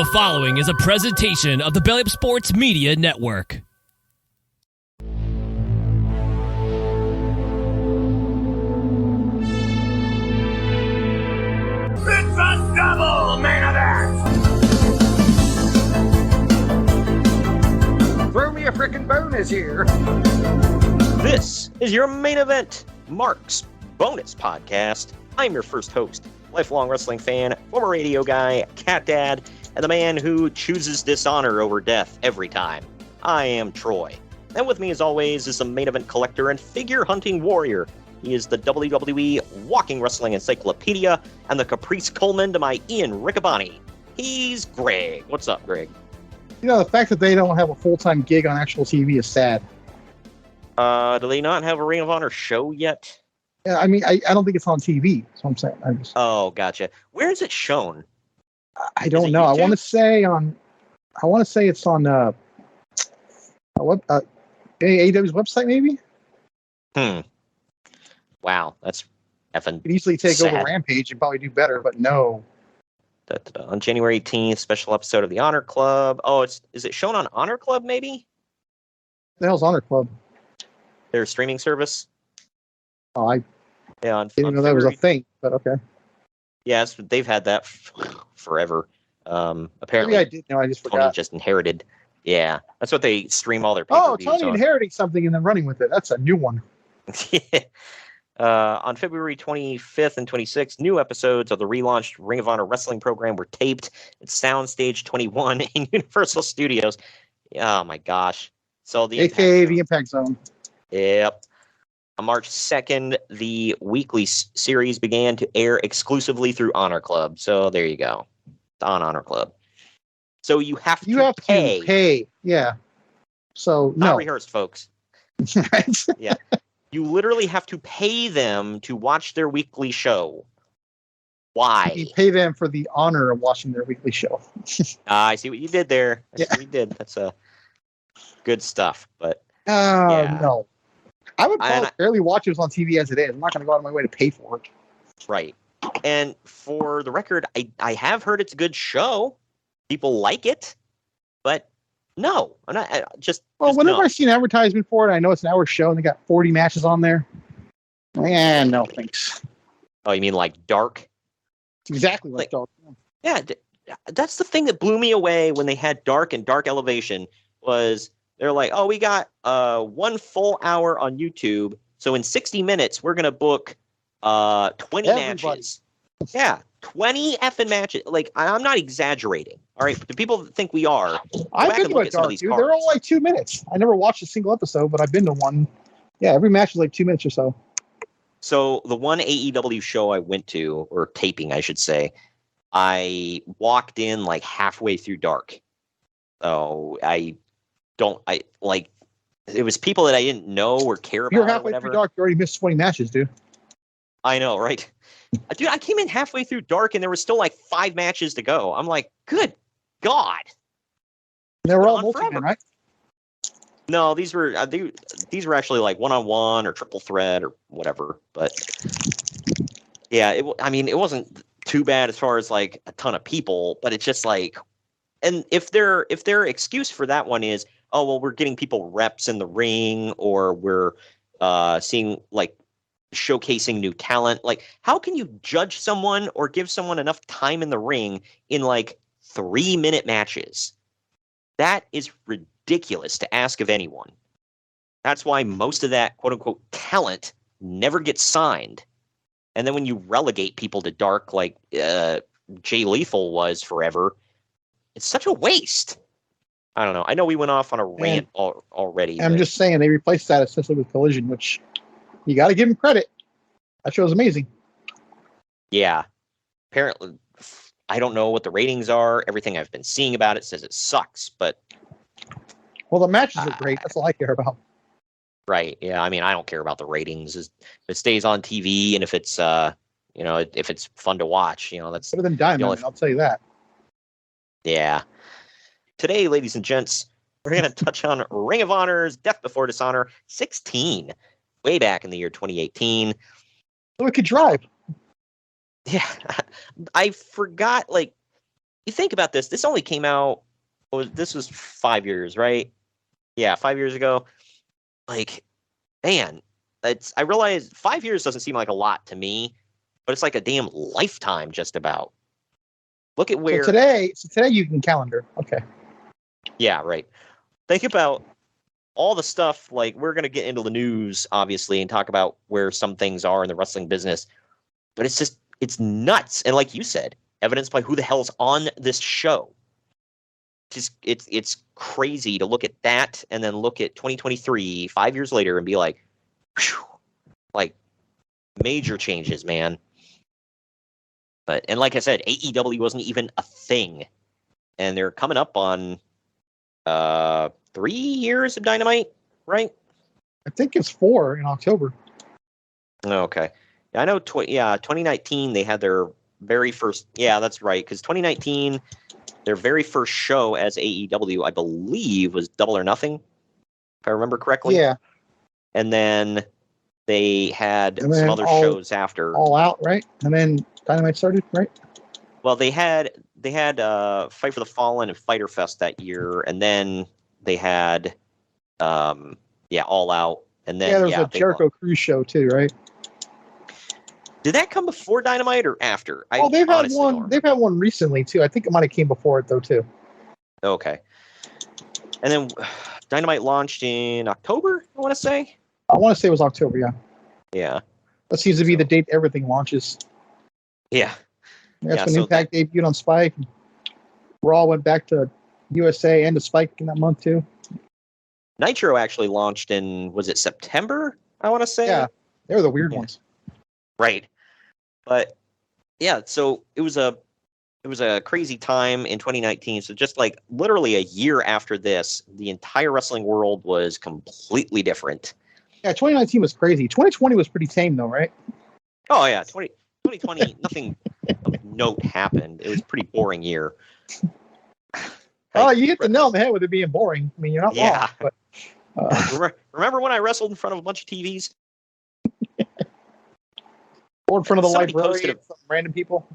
The following is a presentation of the Belly Up Sports Media Network. It's a double main event! Throw me a frickin' bonus here. This is your main event, Mark's Bonus Podcast. I'm your first host, lifelong wrestling fan, former radio guy, cat dad, and the man who chooses dishonor over death every time. I am Troy. And with me, as always, is the main event collector and figure hunting warrior. He is the WWE Walking Wrestling Encyclopedia and the Caprice Coleman to my Ian Riccaboni. He's Greg. What's up, Greg? You know, the fact that they don't have a full-time gig on actual TV is sad. Do they not have a Ring of Honor show yet? Yeah, I mean, I don't think it's on TV. That's what I'm saying. Oh, gotcha. Where is it shown? I don't know. I want to say it's on AEW's website, maybe. Wow, that's effing. You could easily take sad. over Rampage and probably do better, but no. On January 18th, special episode of the Honor Club. Oh, is it shown on Honor Club? Maybe The hell's Honor Club? their streaming service. Oh, I Yeah, didn't know that was a thing, but okay. Yes, they've had that forever. Apparently, Maybe I did know. I just Tony forgot. just inherited. Yeah, that's what they stream all their Oh, pay-per-views Tony on. inheriting something and then running with it. That's a new one. On February 25th and 26th, new episodes of the relaunched Ring of Honor wrestling program were taped at Soundstage 21 in Universal Studios. Oh my gosh! So the AKA the Impact Zone. Yep. On March 2nd, the weekly series began to air exclusively through Honor Club. So there you go. It's on Honor Club. So you have to pay. Yeah. So, Not no. rehearsed, folks. Right? Yeah. You literally have to pay them to watch their weekly show. Why? You pay them for the honor of watching their weekly show. I see what you did there. I see Yeah. what you did. That's good stuff. But Yeah. No. I would And barely watch it on TV as it is. I'm not going to go out of my way to pay for it. right. And for the record, I have heard it's a good show. People like it, but no, I'm not. Well, whenever no. I see an advertisement for it, I know it's an hour show and they got 40 matches on there. Yeah, no thanks. Oh, you mean like Dark? It's exactly like Dark. Yeah, that's the thing that blew me away when they had Dark and Dark Elevation was they're like, oh, we got 1 full hour on YouTube, so in 60 minutes we're gonna book 20 Everybody. matches. Yeah, 20 effing matches. Like I'm not exaggerating. All right, the people that think we are. I back think and look about at some of Dark, these dude. They're cards. all like 2 minutes. I never watched a single episode, but I've been to one. Yeah, every match is like 2 minutes or so. So the one AEW show I went to, or taping, I should say, I walked in like halfway through Dark. So it was people that I didn't know or care about. You're or halfway whatever. through Dark. You already missed 20 matches, dude. I know, right? Dude, I came in halfway through Dark and there was still like 5 matches to go. I'm like, good God. They were all on multi-man, forever. right? No, these were actually like 1-on-1 or triple threat or whatever. But yeah, it wasn't too bad as far as like a ton of people, but it's just like, and if their excuse for that one is, oh well, we're getting people reps in the ring or we're seeing like showcasing new talent, like how can you judge someone or give someone enough time in the ring in like 3-minute matches? That is ridiculous to ask of anyone. That's why most of that quote unquote talent never gets signed. And then when you relegate people to Dark like Jay Lethal was forever, it's such a waste. I don't know. I know we went off on a rant already. I'm just saying they replaced that essentially with Collision, which you got to give them credit. That show is amazing. Yeah. Apparently, I don't know what the ratings are. Everything I've been seeing about it says it sucks, but Well, the matches are great. That's all I care about. right. Yeah. I mean, I don't care about the ratings. If it stays on TV and if it's, if it's fun to watch, that's, Better than Diamond, I'll tell you that. yeah. Today, ladies and gents, we're going to touch on Ring of Honor's Death Before Dishonor 16, way back in the year 2018. So it could drive. Yeah. I forgot, like, you think about this. This only came out. This was 5 years, right? Yeah, 5 years ago. Like, man, I realize 5 years doesn't seem like a lot to me, but it's like a damn lifetime just about. Look at where today you can calendar. Okay. Yeah, right. Think about all the stuff, like we're going to get into the news, obviously, and talk about where some things are in the wrestling business. But it's nuts. And like you said, evidenced by who the hell's on this show. It's crazy to look at that and then look at 2023, 5 years later, and be like, whew, like major changes, man. And like I said, AEW wasn't even a thing. And they're coming up on 3 years of Dynamite, right? I think it's 4 in October. Okay. I know 2019 they had their very first, that's right, because 2019, their very first show as AEW, I believe, was Double or Nothing, if I remember correctly. Yeah. And then they had some other shows after. All Out, right? And then Dynamite started, right? Well, they had Fight for the Fallen and Fyter Fest that year, and then they had All Out, and then there was a Jericho Cruise show too, right? Did that come before Dynamite or after? They've had one. They've had one recently too. I think it might have came before it though too. Okay. And then Dynamite launched in October, I want to say. I want to say it was October, yeah. Yeah. That seems to be the date everything launches. Yeah. That's when Impact debuted on Spike. Raw went back to USA and to Spike in that month too. Nitro actually launched in, was it September, I want to say? Yeah. They were the weird ones. Right. But yeah, so it was a crazy time in 2019. So just like literally a year after this, the entire wrestling world was completely different. Yeah, 2019 was crazy. 2020 was pretty tame though, right? Oh yeah, 2020 nothing of note happened. It was a pretty boring year. You hit the nail on the head with it being boring. I mean, you're not wrong. But, remember when I wrestled in front of a bunch of TVs? Or in front of the Somebody library, random people.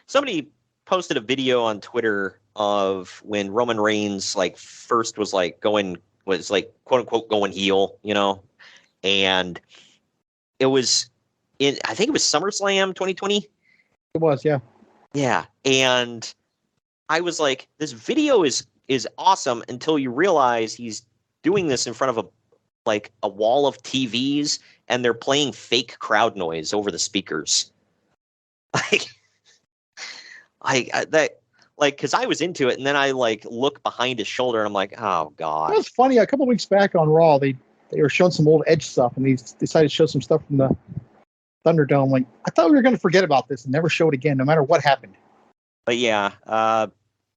Somebody posted a video on Twitter of when Roman Reigns first was quote unquote going heel, and it was I think it was SummerSlam 2020. It was, yeah. Yeah, and I was like, this video is awesome until you realize he's doing this in front of a wall of TVs, and they're playing fake crowd noise over the speakers. Because I was into it, and then I look behind his shoulder, and I'm like, oh god. It was funny. A couple of weeks back on Raw, they were showing some old Edge stuff, and they decided to show some stuff from the Thunderdome. Like, I thought we were going to forget about this and never show it again, no matter what happened. But yeah,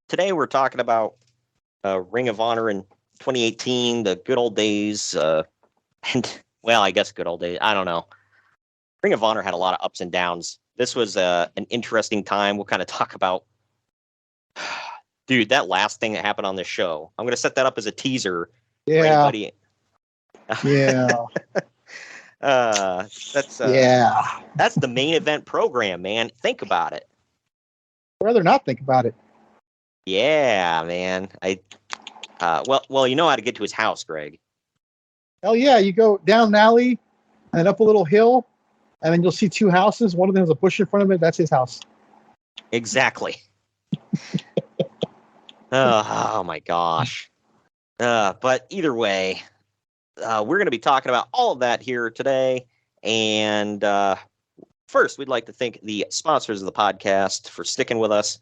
today we're talking about Ring of Honor in 2018, the good old days, and well, I guess good old days. I don't know. Ring of Honor had a lot of ups and downs. This was an interesting time. We'll kind of talk about, dude, that last thing that happened on this show. I'm going to set that up as a teaser. Yeah. For anybody. Yeah. That's the main event program, man. Think about it. I'd rather not think about it. Yeah, man. Well, you know how to get to his house, Greg. Hell yeah, you go down an alley and up a little hill, and then you'll see two houses. One of them has a bush in front of it. That's his house. Exactly. Oh my gosh. But either way, we're going to be talking about all of that here today. And first, we'd like to thank the sponsors of the podcast for sticking with us.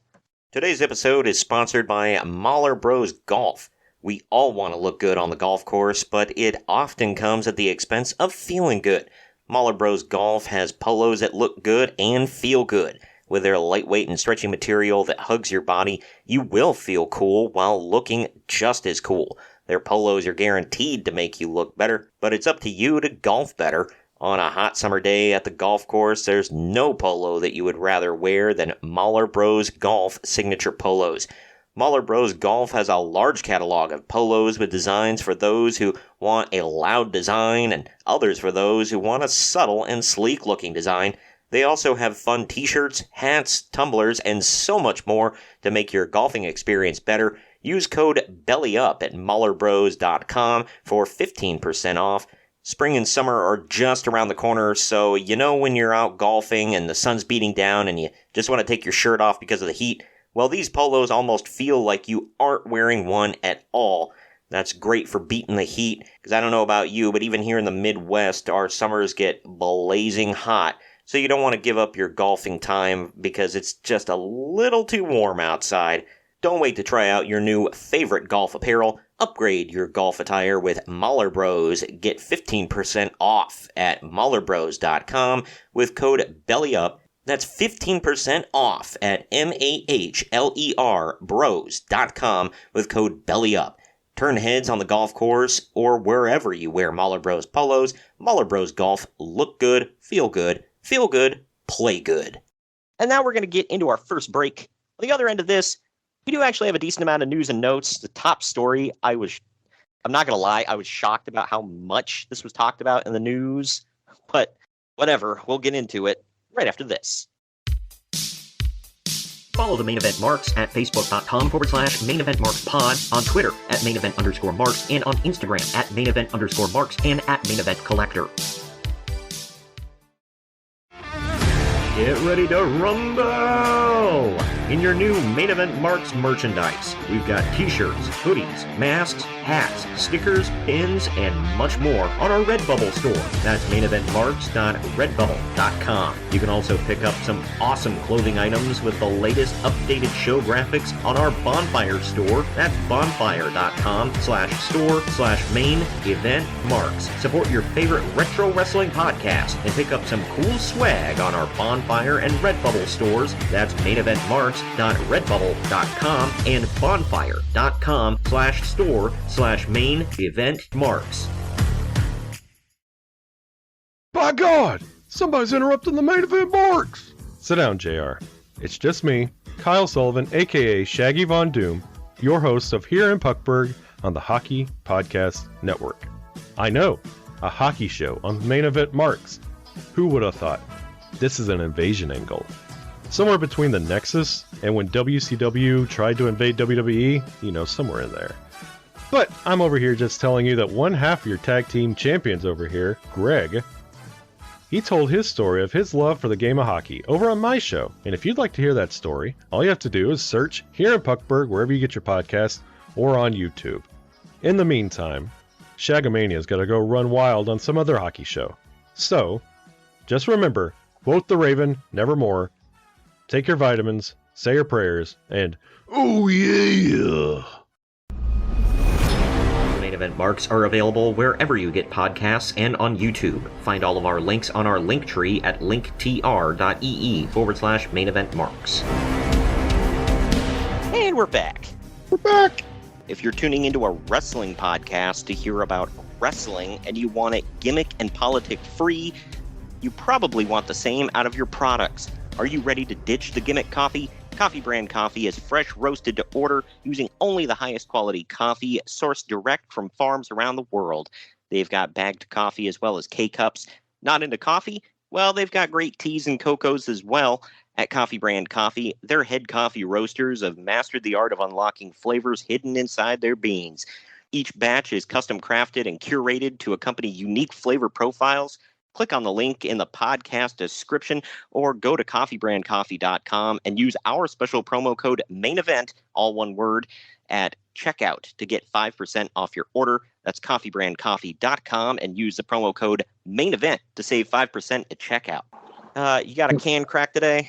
Today's episode is sponsored by Mahler Bros Golf. We all want to look good on the golf course, but it often comes at the expense of feeling good. Mahler Bros Golf has polos that look good and feel good. With their lightweight and stretchy material that hugs your body, you will feel cool while looking just as cool. Their polos are guaranteed to make you look better, but it's up to you to golf better. On a hot summer day at the golf course, there's no polo that you would rather wear than Mahler Bros Golf signature polos. Mahler Bros Golf has a large catalog of polos with designs for those who want a loud design and others for those who want a subtle and sleek-looking design. They also have fun t-shirts, hats, tumblers, and so much more to make your golfing experience better. Use code BELLYUP at MahlerBros.com for 15% off. Spring and summer are just around the corner, so you know when you're out golfing and the sun's beating down and you just want to take your shirt off because of the heat? Well, these polos almost feel like you aren't wearing one at all. That's great for beating the heat, because I don't know about you, but even here in the Midwest, our summers get blazing hot. So you don't want to give up your golfing time because it's just a little too warm outside. Don't wait to try out your new favorite golf apparel. Upgrade your golf attire with Mahler Bros. Get 15% off at MahlerBros.com with code BELLYUP. That's 15% off at MAHLER Bros.com with code BELLYUP. Turn heads on the golf course or wherever you wear Mahler Bros polos. Mahler Bros Golf. Look good, feel good, play good. And now we're going to get into our first break. On the other end of this, we do actually have a decent amount of news and notes. The top story, I'm not going to lie, I was shocked about how much this was talked about in the news. But whatever, we'll get into it right after this. Follow the Main Event Marks at Facebook.com/Main Event Marks Pod, on Twitter at Main Event _Marks, and on Instagram at Main Event _Marks and at Main Event Collector. Get ready to rumble in your new Main Event Marks merchandise. We've got t-shirts, hoodies, masks, hats, stickers, pins, and much more on our Redbubble store. That's maineventmarks.redbubble.com. You can also pick up some awesome clothing items with the latest updated show graphics on our Bonfire store. That's bonfire.com/store/main event marks. Support your favorite retro wrestling podcast and pick up some cool swag on our Bonfire and Redbubble stores. That's maineventmarks.redbubble.com and bonfire.com/store/main event marks. By God! Somebody's interrupting the Main Event Marks! Sit down, JR. It's just me, Kyle Sullivan, aka Shaggy Von Doom, your host of Here in Puckburg on the Hockey Podcast Network. I know, a hockey show on Main Event Marks. Who would have thought? This is an invasion angle. Somewhere between the Nexus and when WCW tried to invade WWE, somewhere in there. But I'm over here just telling you that one half of your tag team champions over here, Greg, he told his story of his love for the game of hockey over on my show. And if you'd like to hear that story, all you have to do is search Here in Puckburg wherever you get your podcast or on YouTube. In the meantime, Shagamania's got to go run wild on some other hockey show. So, just remember, quote the Raven, nevermore, take your vitamins, say your prayers, and oh yeah! Main Event Marks are available wherever you get podcasts and on YouTube. Find all of our links on our link tree at linktr.ee/Main Event Marks. And we're back. We're back. If you're tuning into a wrestling podcast to hear about wrestling and you want it gimmick and politic free, you probably want the same out of your products. Are you ready to ditch the gimmick coffee? Coffee Brand Coffee is fresh roasted to order using only the highest quality coffee sourced direct from farms around the world. They've got bagged coffee as well as K-Cups. Not into coffee? Well, they've got great teas and cocos as well. At Coffee Brand Coffee, their head coffee roasters have mastered the art of unlocking flavors hidden inside their beans. Each batch is custom crafted and curated to accompany unique flavor profiles. Click on the link in the podcast description or go to coffeebrandcoffee.com and use our special promo code MAINEVENT, all one word, at checkout to get 5% off your order. That's coffeebrandcoffee.com and use the promo code MAINEVENT to save 5% at checkout. You got a can crack today?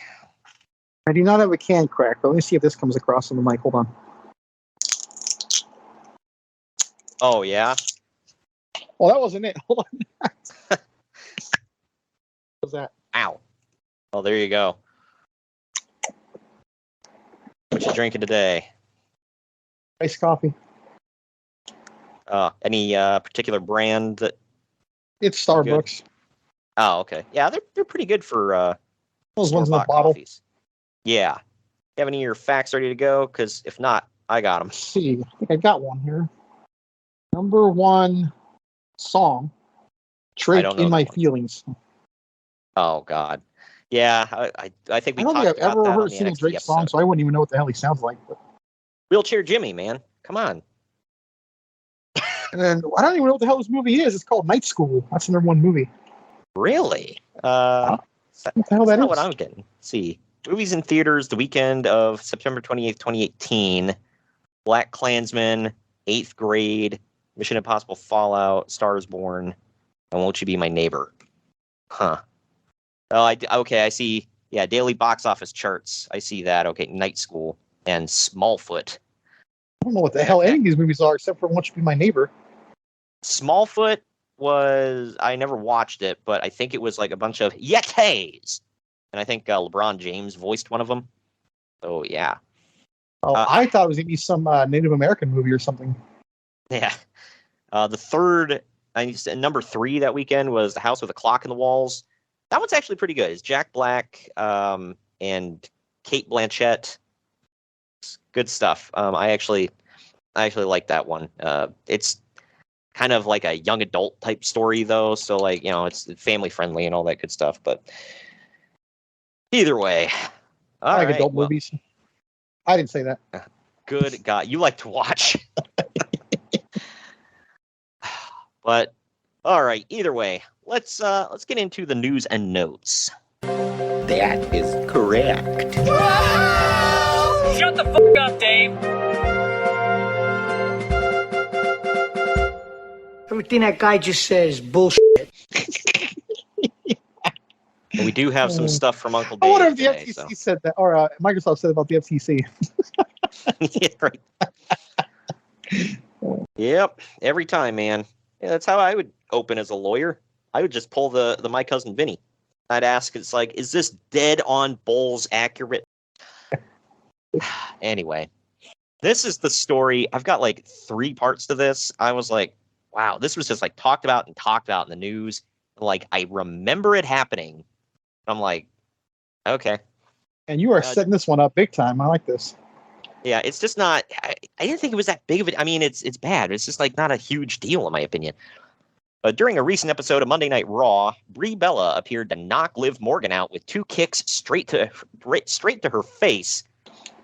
I do not have a can crack, but let me see if this comes across on the mic. Hold on. Oh, yeah? Oh, that wasn't it. Hold on. What was that? Ow. Oh, there you go. What you drinking today? Iced coffee. Any particular brand that? It's Starbucks. Oh, okay. Yeah, they're pretty good for Those ones in the store-bought bottle. coffees. Yeah. You have any of your facts ready to go? Because if not, I got them. Let's see. I think I got one here. Number one song, Drake don't know in My that one. Feelings. Oh, God. Yeah, I think I we don't talked think I've about ever that heard on a the single NXT Drake song, episode. so I wouldn't even know what the hell he sounds like. But, Wheelchair Jimmy, man, come on. and then I don't even know what the hell this movie is. It's called Night School. That's the #1 movie. Really? What the hell That's that not is? what I'm getting. Let's see. Movies in theaters the weekend of September 28th, 2018. Black Klansman, 8th Grade, Mission Impossible Fallout, Stars Born, and Won't You Be My Neighbor? Huh. Oh, okay, I see. Yeah, daily box office charts. I see that. Okay, Night School and Smallfoot. I don't know what the hell Okay. any of these movies are, except for Won't You Be My Neighbor. Smallfoot I never watched it, but I think it was like a bunch of Yetis. And I think LeBron James voiced one of them. So, yeah. Oh, I thought it was going to be some Native American movie or something. Yeah. The third, number 3 that weekend was The House with a Clock in the Walls. That one's actually pretty good. It's Jack Black and Kate Blanchett. It's good stuff. I actually like that one. It's kind of like a young adult type story though, so like, it's family friendly and all that good stuff. But either way, I like adult movies. I didn't say that. Good God, you like to watch. But all right, either way, let's get into the news and notes. That is correct. Shut the fuck up, Dave. Everything that guy just says is bullshit. We do have some stuff from Uncle I Dave wonder if the today, FTC so. said that, or Microsoft said about the FTC. Yeah, right. Yep, every time, man. Yeah, that's how I would open as a lawyer. I would just pull the My Cousin Vinny. I'd ask, it's like, is this dead on Bulls accurate? Anyway, this is the story. I've got like 3 parts to this. I was like, wow, this was just like talked about in the news. Like, I remember it happening. I'm like, okay. And you are setting this one up big time. I like this. Yeah, it's just not. I didn't think it was that big of it. I mean, it's bad. It's just like not a huge deal in my opinion. During a recent episode of Monday Night Raw, Brie Bella appeared to knock Liv Morgan out with 2 kicks straight to her face,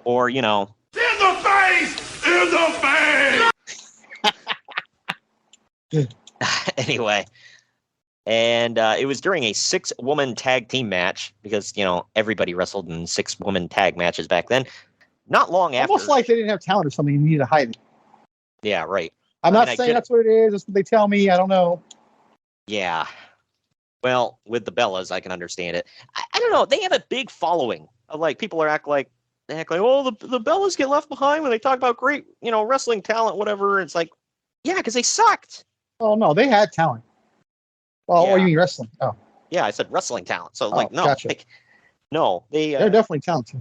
or In the face! In the face! anyway. And it was during a 6-woman tag team match because everybody wrestled in 6-woman tag matches back then. Not long after. Almost like they didn't have talent or something. You need to hide it. Yeah, right. I'm not saying that's what it is. That's what they tell me. I don't know. Yeah. Well, with the Bellas, I can understand it. I don't know. They have a big following. Like, people act like, oh, the Bellas get left behind when they talk about great, wrestling talent, whatever. It's like, yeah, because they sucked. Oh, no, they had talent. Well, Yeah. what do you mean wrestling? Oh, Yeah, I said wrestling talent. So, no. gotcha. No, they're definitely talented.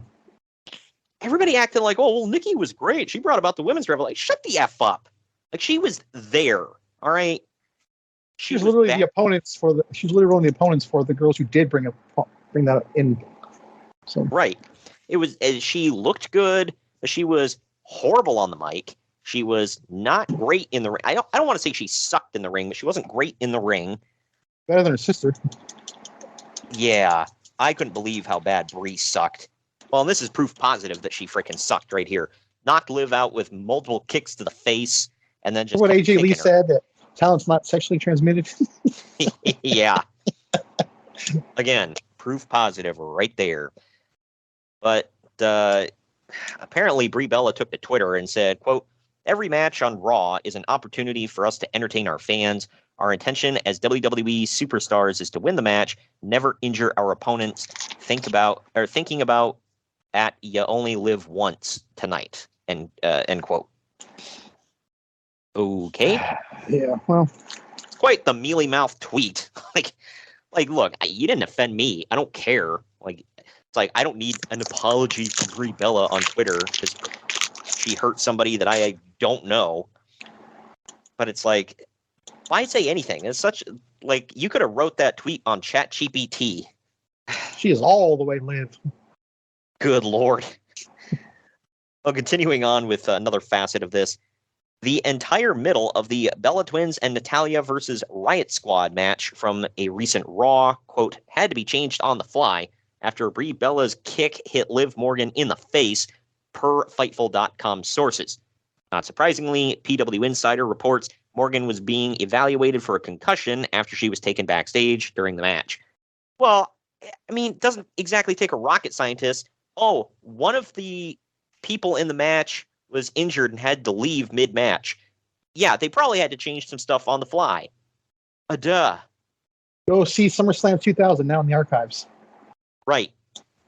Everybody acted like, oh, well, Nikki was great. She brought about the women's revolution. Shut the F up. Like, she was there. All right. She's literally the opponents for the. She's literally one of the opponents for the girls who did bring that in. So right. It was. She looked good, but she was horrible on the mic. She was not great in the ring. I don't want to say she sucked in the ring, but she wasn't great in the ring. better than her sister. Yeah, I couldn't believe how bad Brie sucked. Well, this is proof positive that she freaking sucked right here. Knocked Liv out with multiple kicks to the face, and then just What kept AJ Lee kicking her. said, that talent's not sexually transmitted. Yeah. Again, proof positive right there. But apparently Brie Bella took to Twitter and said, quote, "Every match on Raw is an opportunity for us to entertain our fans. Our intention as WWE superstars is to win the match, never injure our opponents. Thinking about at you only live once tonight." And end quote. Okay. Yeah, well, It's quite the mealy mouth tweet. like, look, you didn't offend me. I don't care. Like, it's like I don't need an apology from Brie Bella on Twitter because she hurt somebody that I don't know. But it's like, why say anything? It's such like you could have wrote that tweet on ChatGPT. she is all the way Liv. Good Lord. Well, continuing on with another facet of this. The entire middle of the Bella Twins and Natalya versus Riot Squad match from a recent Raw, quote, had to be changed on the fly after Brie Bella's kick hit Liv Morgan in the face, per Fightful.com sources. Not surprisingly, PW Insider reports Morgan was being evaluated for a concussion after she was taken backstage during the match. Well, I mean, it doesn't exactly take a rocket scientist. Oh, one of the people in the match was injured and had to leave mid-match. Yeah, they probably had to change some stuff on the fly. Duh. Go see SummerSlam 2000 now in the archives. Right.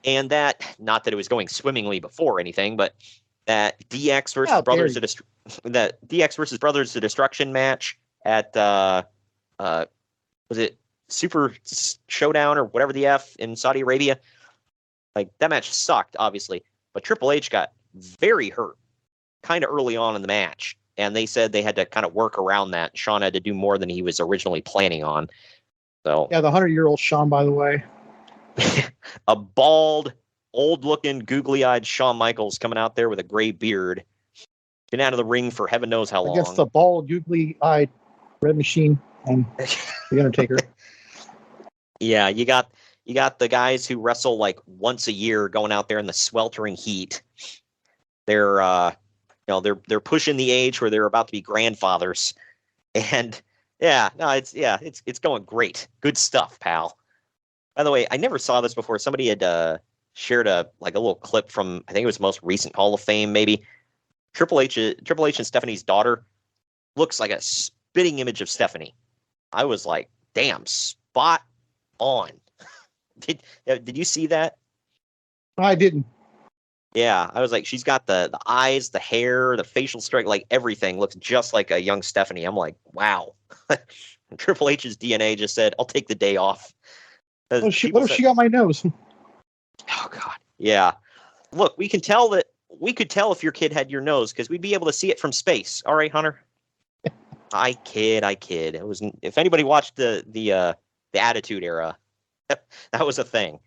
And that, not that it was going swimmingly before anything, but that DX versus Brothers of Destruction match at was it Super Showdown or whatever the F in Saudi Arabia? Like, that match sucked, obviously, but Triple H got very hurt kind of early on in the match, and they said they had to kind of work around that. Shawn had to do more than he was originally planning on. So yeah, the 100-year-old Shawn, by the way. A bald, old-looking, googly-eyed Shawn Michaels coming out there with a gray beard. Been out of the ring for heaven knows how long. Against the bald, googly-eyed Red Machine and The Undertaker. Yeah, you got the guys who wrestle like once a year going out there in the sweltering heat. They're they're pushing the age where they're about to be grandfathers. And it's going great. Good stuff, pal. By the way, I never saw this before. Somebody had shared a little clip from, I think it was the most recent Hall of Fame, maybe. Triple H and Stephanie's daughter looks like a spitting image of Stephanie. I was like, damn, spot on. Did you see that? I didn't. Yeah, I was like, she's got the eyes, the hair, the facial structure, like everything looks just like a young Stephanie. I'm like, wow. Triple H's DNA just said, I'll take the day off. What if she got my nose? Oh, God. Yeah. Look, we could tell if your kid had your nose because we'd be able to see it from space. All right, Hunter? I kid. It was, if anybody watched the Attitude Era, that was a thing.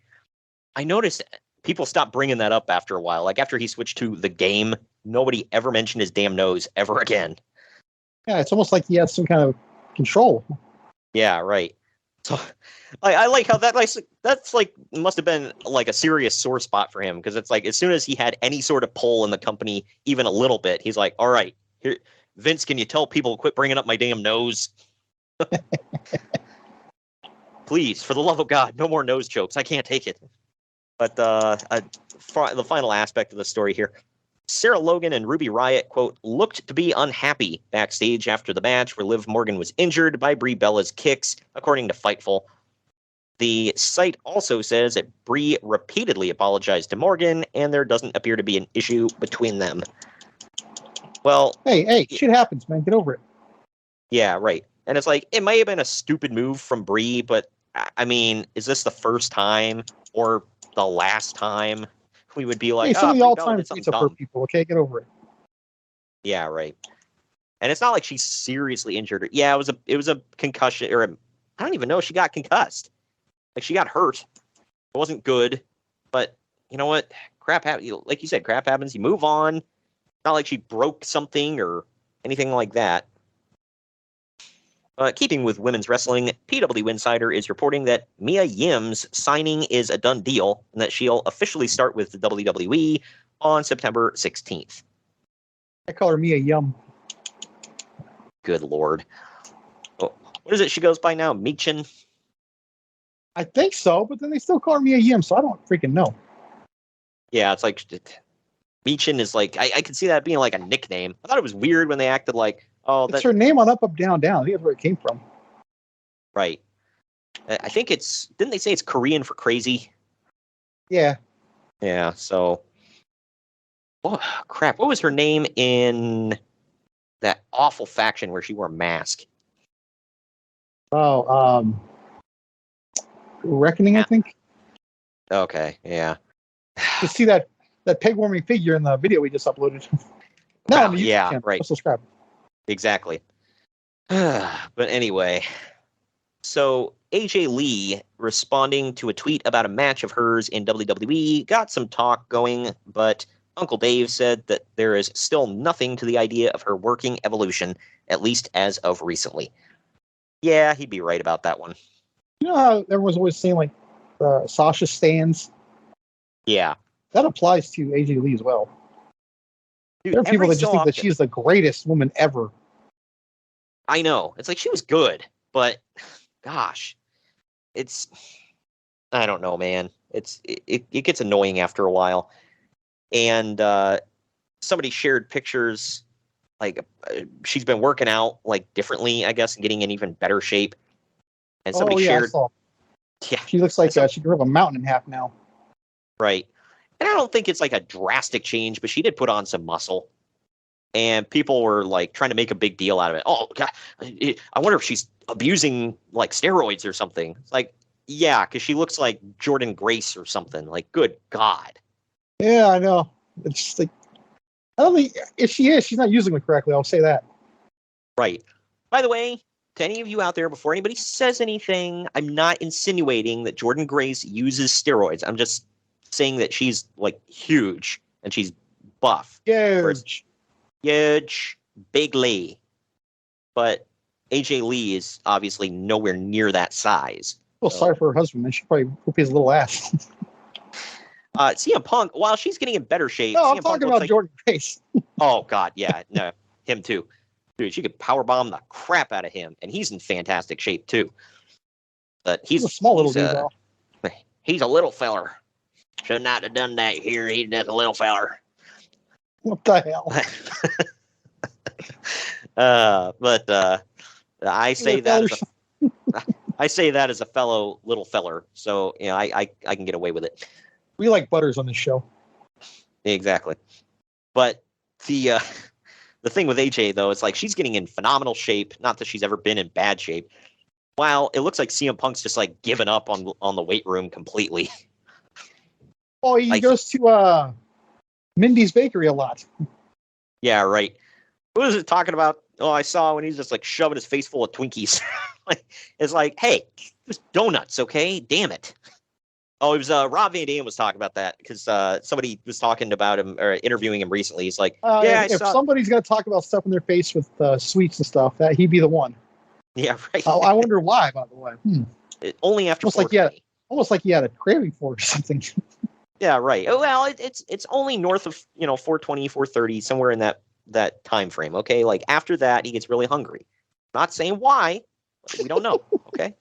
I noticed people stopped bringing that up after a while. Like after he switched to the game, nobody ever mentioned his damn nose ever again. Yeah, it's almost like he has some kind of control. Yeah, right. So I like how that's like must have been like a serious sore spot for him because it's like as soon as he had any sort of pull in the company, even a little bit, he's like, all right, here, Vince, can you tell people quit bringing up my damn nose? Please, for the love of God, no more nose jokes. I can't take it. But the final aspect of the story here, Sarah Logan and Ruby Riott, quote, looked to be unhappy backstage after the match where Liv Morgan was injured by Brie Bella's kicks, according to Fightful. The site also says that Brie repeatedly apologized to Morgan, and there doesn't appear to be an issue between them. Well, hey, shit happens, man. Get over it. Yeah, right. And it's like, it may have been a stupid move from Brie, but I mean, is this the first time or the last time we would be like, hey, some of the Brie Bella all-time did something pizza for dumb? people. Okay, get over it. Yeah, right. And it's not like she's seriously injured. Yeah, it was a concussion, or I don't even know if she got concussed. Like she got hurt. It wasn't good, but you know what? Crap happens. Like you said, crap happens. You move on. Not like she broke something or anything like that. Keeping with women's wrestling, PW Insider is reporting that Mia Yim's signing is a done deal and that she'll officially start with the WWE on September 16th. I call her Mia Yum. Good Lord. Oh, what is it she goes by now? Michin? I think so, but then they still call her Mia Yim, so I don't freaking know. Yeah, it's like Michin is like, I could see that being like a nickname. I thought it was weird when they acted like, oh, it's her name on Up, Up, Down, Down. I think that's where it came from. Right. I think didn't they say it's Korean for crazy? Yeah. Yeah, so. Oh, crap. What was her name in that awful faction where she wore a mask? Oh, Reckoning, I think. Okay, yeah. To see that peg warming figure in the video we just uploaded. No, Wow, on the YouTube yeah, channel. right. Subscribe. Exactly. But anyway, so AJ Lee, responding to a tweet about a match of hers in WWE, got some talk going, but Uncle Dave said that there is still nothing to the idea of her working Evolution, at least as of recently. Yeah, he'd be right about that one. You know how everyone's always saying, like, Sasha stands. Yeah. That applies to AJ Lee as well. Dude, There are people every that just so think that often- she's the greatest woman ever. I know. It's like she was good, but gosh, it's I don't know, man. It gets annoying after a while. And somebody shared pictures like she's been working out like differently, I guess, and getting in even better shape. And somebody Oh yeah, I shared, saw. yeah, She looks like saw- she grew up a mountain in half now. right. And I don't think it's like a drastic change, but she did put on some muscle. And people were like trying to make a big deal out of it. Oh God, I wonder if she's abusing like steroids or something. It's like, yeah, because she looks like Jordan Grace or something. Like, good God. Yeah, I know. It's just like I don't think if she is, she's not using them correctly. I'll say that. Right. By the way, to any of you out there, before anybody says anything, I'm not insinuating that Jordan Grace uses steroids. I'm just saying that she's like huge and she's buff. Huge. Huge, big Lee. But AJ Lee is obviously nowhere near that size. Well, sorry for her husband. Man. She probably whoop his little ass. CM Punk, while she's getting in better shape, No, I'm CM Punk talking looks about like, Jordan Grace. oh God, yeah, no, him too. Dude, she could powerbomb the crap out of him, and he's in fantastic shape too. But He's a small little dude, uh, though. he's a little feller. Should not have done that here. He's just a little feller. What the hell? But I say Little that fellers. I say that as a fellow little feller. So you know, I can get away with it. We like butters on this show. Exactly. But the thing with AJ though, it's like she's getting in phenomenal shape. Not that she's ever been in bad shape. While it looks like CM Punk's just like given up on the weight room completely. Oh, he Like- goes to Mindy's Bakery a lot. Yeah, right. Who is it talking about? Oh, I saw when he's just like shoving his face full of Twinkies. Like, it's like, hey, just donuts, okay? Damn it. Oh, it was Rob Van Dam was talking about that because somebody was talking about him or interviewing him recently. He's like, yeah, I if saw. somebody's going to talk about stuff in their face with sweets and stuff, that he'd be the one. Yeah, right. I wonder why, by the way. Only after Almost like, yeah. 420. Almost like he had a craving for it or something. Yeah, right. Oh, well, it's only north of 420, 430, somewhere in that time frame. Okay, like after that, he gets really hungry. Not saying why, we don't know. Okay,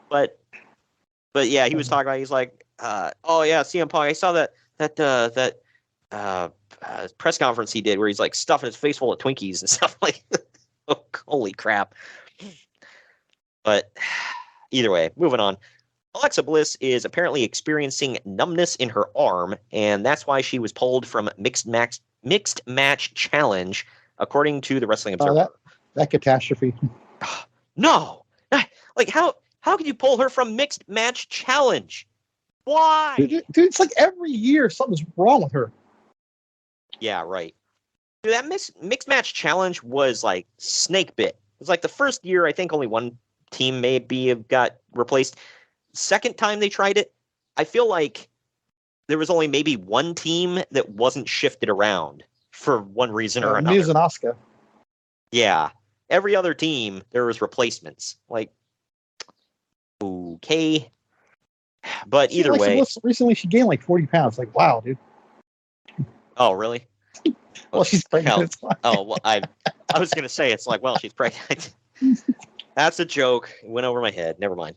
but yeah, he was talking about. He's like, oh yeah, CM Punk. I saw that press conference he did where he's like stuffing his face full of Twinkies and stuff like. Oh, holy crap! But either way, moving on. Alexa Bliss is apparently experiencing numbness in her arm, and that's why she was pulled from mixed match challenge, according to the Wrestling Observer. That catastrophe. No, like how could you pull her from mixed match challenge? Why? Dude, it's like every year something's wrong with her. Yeah, right. Dude, that mixed match challenge was like snake bit. It was like the first year, I think only one team maybe got replaced. Second time they tried it, I feel like there was only maybe one team that wasn't shifted around for one reason or another. Miz and Asuka. Yeah. Every other team, there was replacements. Like, okay. But either Alexa way. Bliss, recently she gained like 40 pounds. Like, wow, dude. Oh, really? Well, she's pregnant. Hell. It's fine. Oh, well, I was going to say, it's like, well, she's pregnant. That's a joke. It went over my head. Never mind.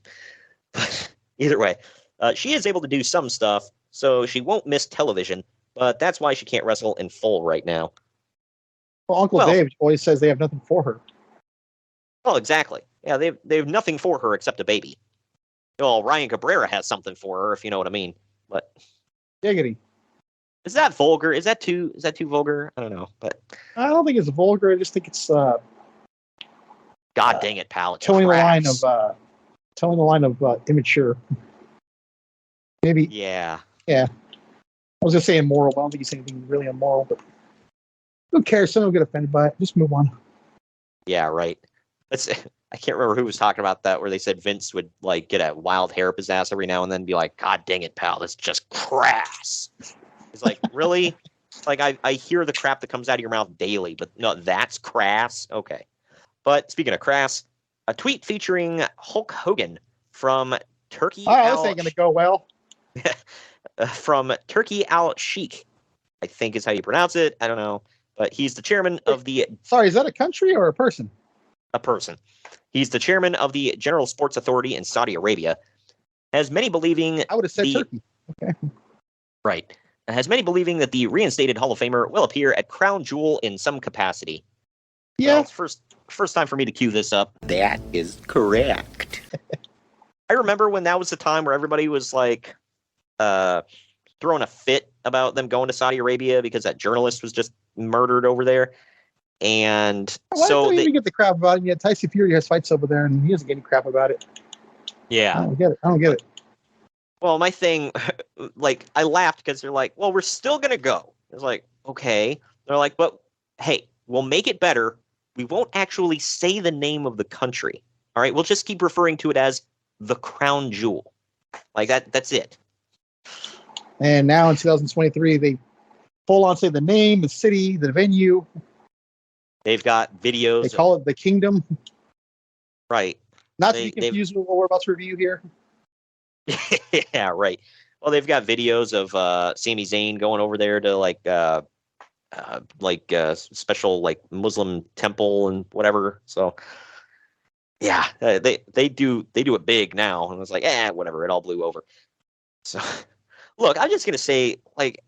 But either way, she is able to do some stuff, so she won't miss television, but that's why she can't wrestle in full right now. Well, Uncle Dave always says they have nothing for her. Well, exactly. Yeah, they have nothing for her except a baby. Well, Ryan Cabrera has something for her, if you know what I mean. But Giggity. is that vulgar? Is that too vulgar? I don't know. But I don't think it's vulgar. I just think it's God dang it, pal. It's towing crass. the line of immature. Maybe Yeah. I was gonna say immoral, but I don't think he's saying anything really immoral. But who cares? Someone will get offended by it. Just move on. Yeah, right. I can't remember who was talking about that, where they said Vince would like get a wild hair up his ass every now and then and be like, God dang it, pal, that's just crass. It's like, really? Like I hear the crap that comes out of your mouth daily, but no, that's crass. Okay. But speaking of crass, a tweet featuring Hulk Hogan from Turkey Oh, this ain't going to go well. from Turkey Al Sheikh, I think is how you pronounce it. I don't know, but he's the chairman of the Sorry, is that a country or a person? a person. He's the chairman of the General Sports Authority in Saudi Arabia. Has many believing I would have said the Turkey. Okay. right has many believing that the reinstated Hall of Famer will appear at Crown Jewel in some capacity. Yeah. Well, it's first time for me to cue this up. That is correct. I remember when that was the time where everybody was like throwing a fit about them going to Saudi Arabia because that journalist was just murdered over there. And Why so don't you they, even get the crap about it? Yet Tyson Fury has fights over there, and he doesn't get any crap about it. yeah. I don't get it. I don't get it. Well, my thing, like, I laughed because they're like, well, we're still going to go. It's like, okay. They're like, but hey, we'll make it better. We won't actually say the name of the country. All right. We'll just keep referring to it as the Crown Jewel. Like that's it. And now in 2023, they full on say the name, the city, the venue. They've got videos. They call it the Kingdom. Right. Not They- to be confused with what we're about to review here. Yeah, right. Well, they've got videos of Sami Zayn going over there to special like Muslim temple and whatever. So yeah, they do it big now, and it's like, whatever, it all blew over. So look, I'm just gonna say, like,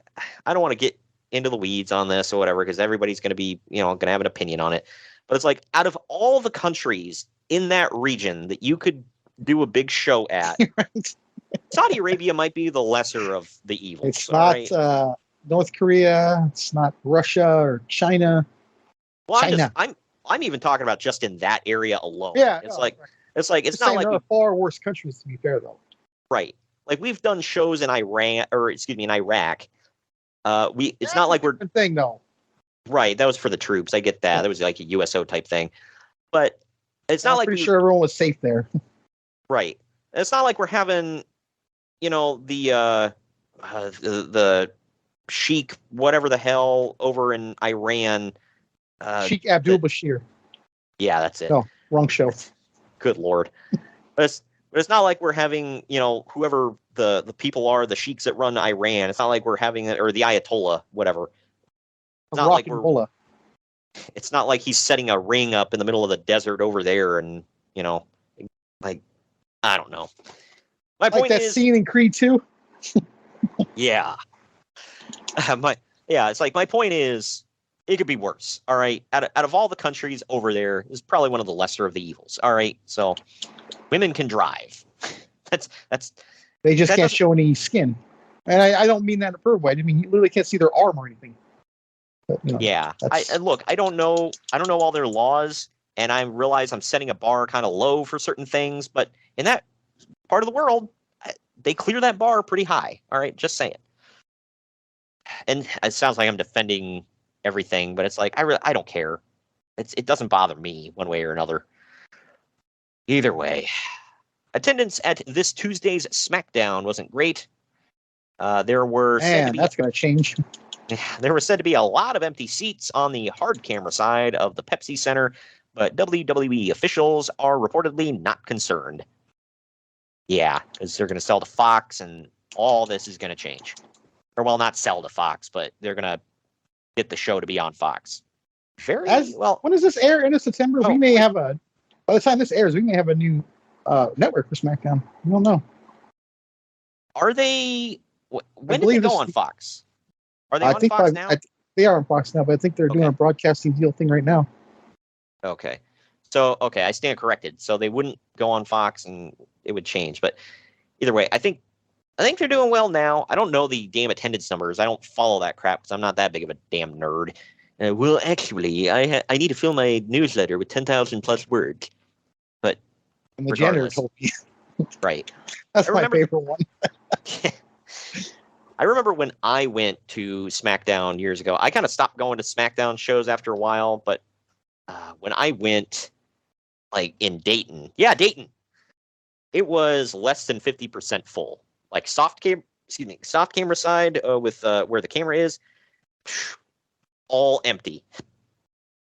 I don't want to get into the weeds on this or whatever because everybody's gonna be gonna have an opinion on it. But it's like, out of all the countries in that region that you could do a big show at, Right? Saudi Arabia might be the lesser of the evils. It's all not right? North Korea. It's not Russia or China. Well, China. I'm even talking about just in that area alone. Yeah, it's no, like right. it's Just not saying like there are far worse countries, to be fair, though. right. Like we've done shows in Iran, or excuse me, in Iraq. It's That's not a like we're different thing, though. right. That was for the troops. I get that. That was like a USO type thing, but it's not I'm like pretty we sure everyone was safe there. right. It's not like we're having the Sheikh whatever the hell over in Iran. Sheikh Abdul Bashir. Yeah, that's it. No, wrong show. Good Lord. But it's not like we're having, whoever the people are, the sheiks that run Iran. It's not like we're having it, or the Ayatollah, whatever. It's not like it's not like he's setting a ring up in the middle of the desert over there and, like, I don't know. My Like point that is, scene in Creed 2. yeah. It's like, my point is, it could be worse. All right. Out of all the countries over there, is probably one of the lesser of the evils. All right. So women can drive. that's They just That can't doesn't- show any skin. And I don't mean that in a perv way. I mean, you literally can't see their arm or anything. But, yeah. that's- And look, I don't know all their laws, and I realize I'm setting a bar kind of low for certain things, but in that part of the world, they clear that bar pretty high. All right, just saying. And it sounds like I'm defending everything, but it's like I don't care. It doesn't bother me one way or another. Either way, attendance at this Tuesday's SmackDown wasn't great. There were said to Man, be that's going to change. there were said to be a lot of empty seats on the hard camera side of the Pepsi Center, but WWE officials are reportedly not concerned. Yeah, because they're going to sell to Fox, and all this is going to change. Or, well, not sell to Fox, but they're going to get the show to be on Fox. Very well. When does this air? End of September? Oh, We may have by the time this airs, we may have a new network for SmackDown. We don't know. Are they? When do they believe go this- on Fox? Are they I on think Fox now? they are on Fox now, but I think they're doing Okay. a broadcasting deal thing right now. Okay. So, I stand corrected. So they wouldn't go on Fox and it would change. But either way, I think they're doing well now. I don't know the damn attendance numbers. I don't follow that crap because I'm not that big of a damn nerd. Well, actually, I need to fill my newsletter with 10,000 plus words. But And the janitor Regardless. told me right. that's I my remember- favorite one. I remember when I went to SmackDown years ago. I kind of stopped going to SmackDown shows after a while, but when I went, like in Dayton, it was less than 50% full. Like soft camera side with where the camera is, all empty.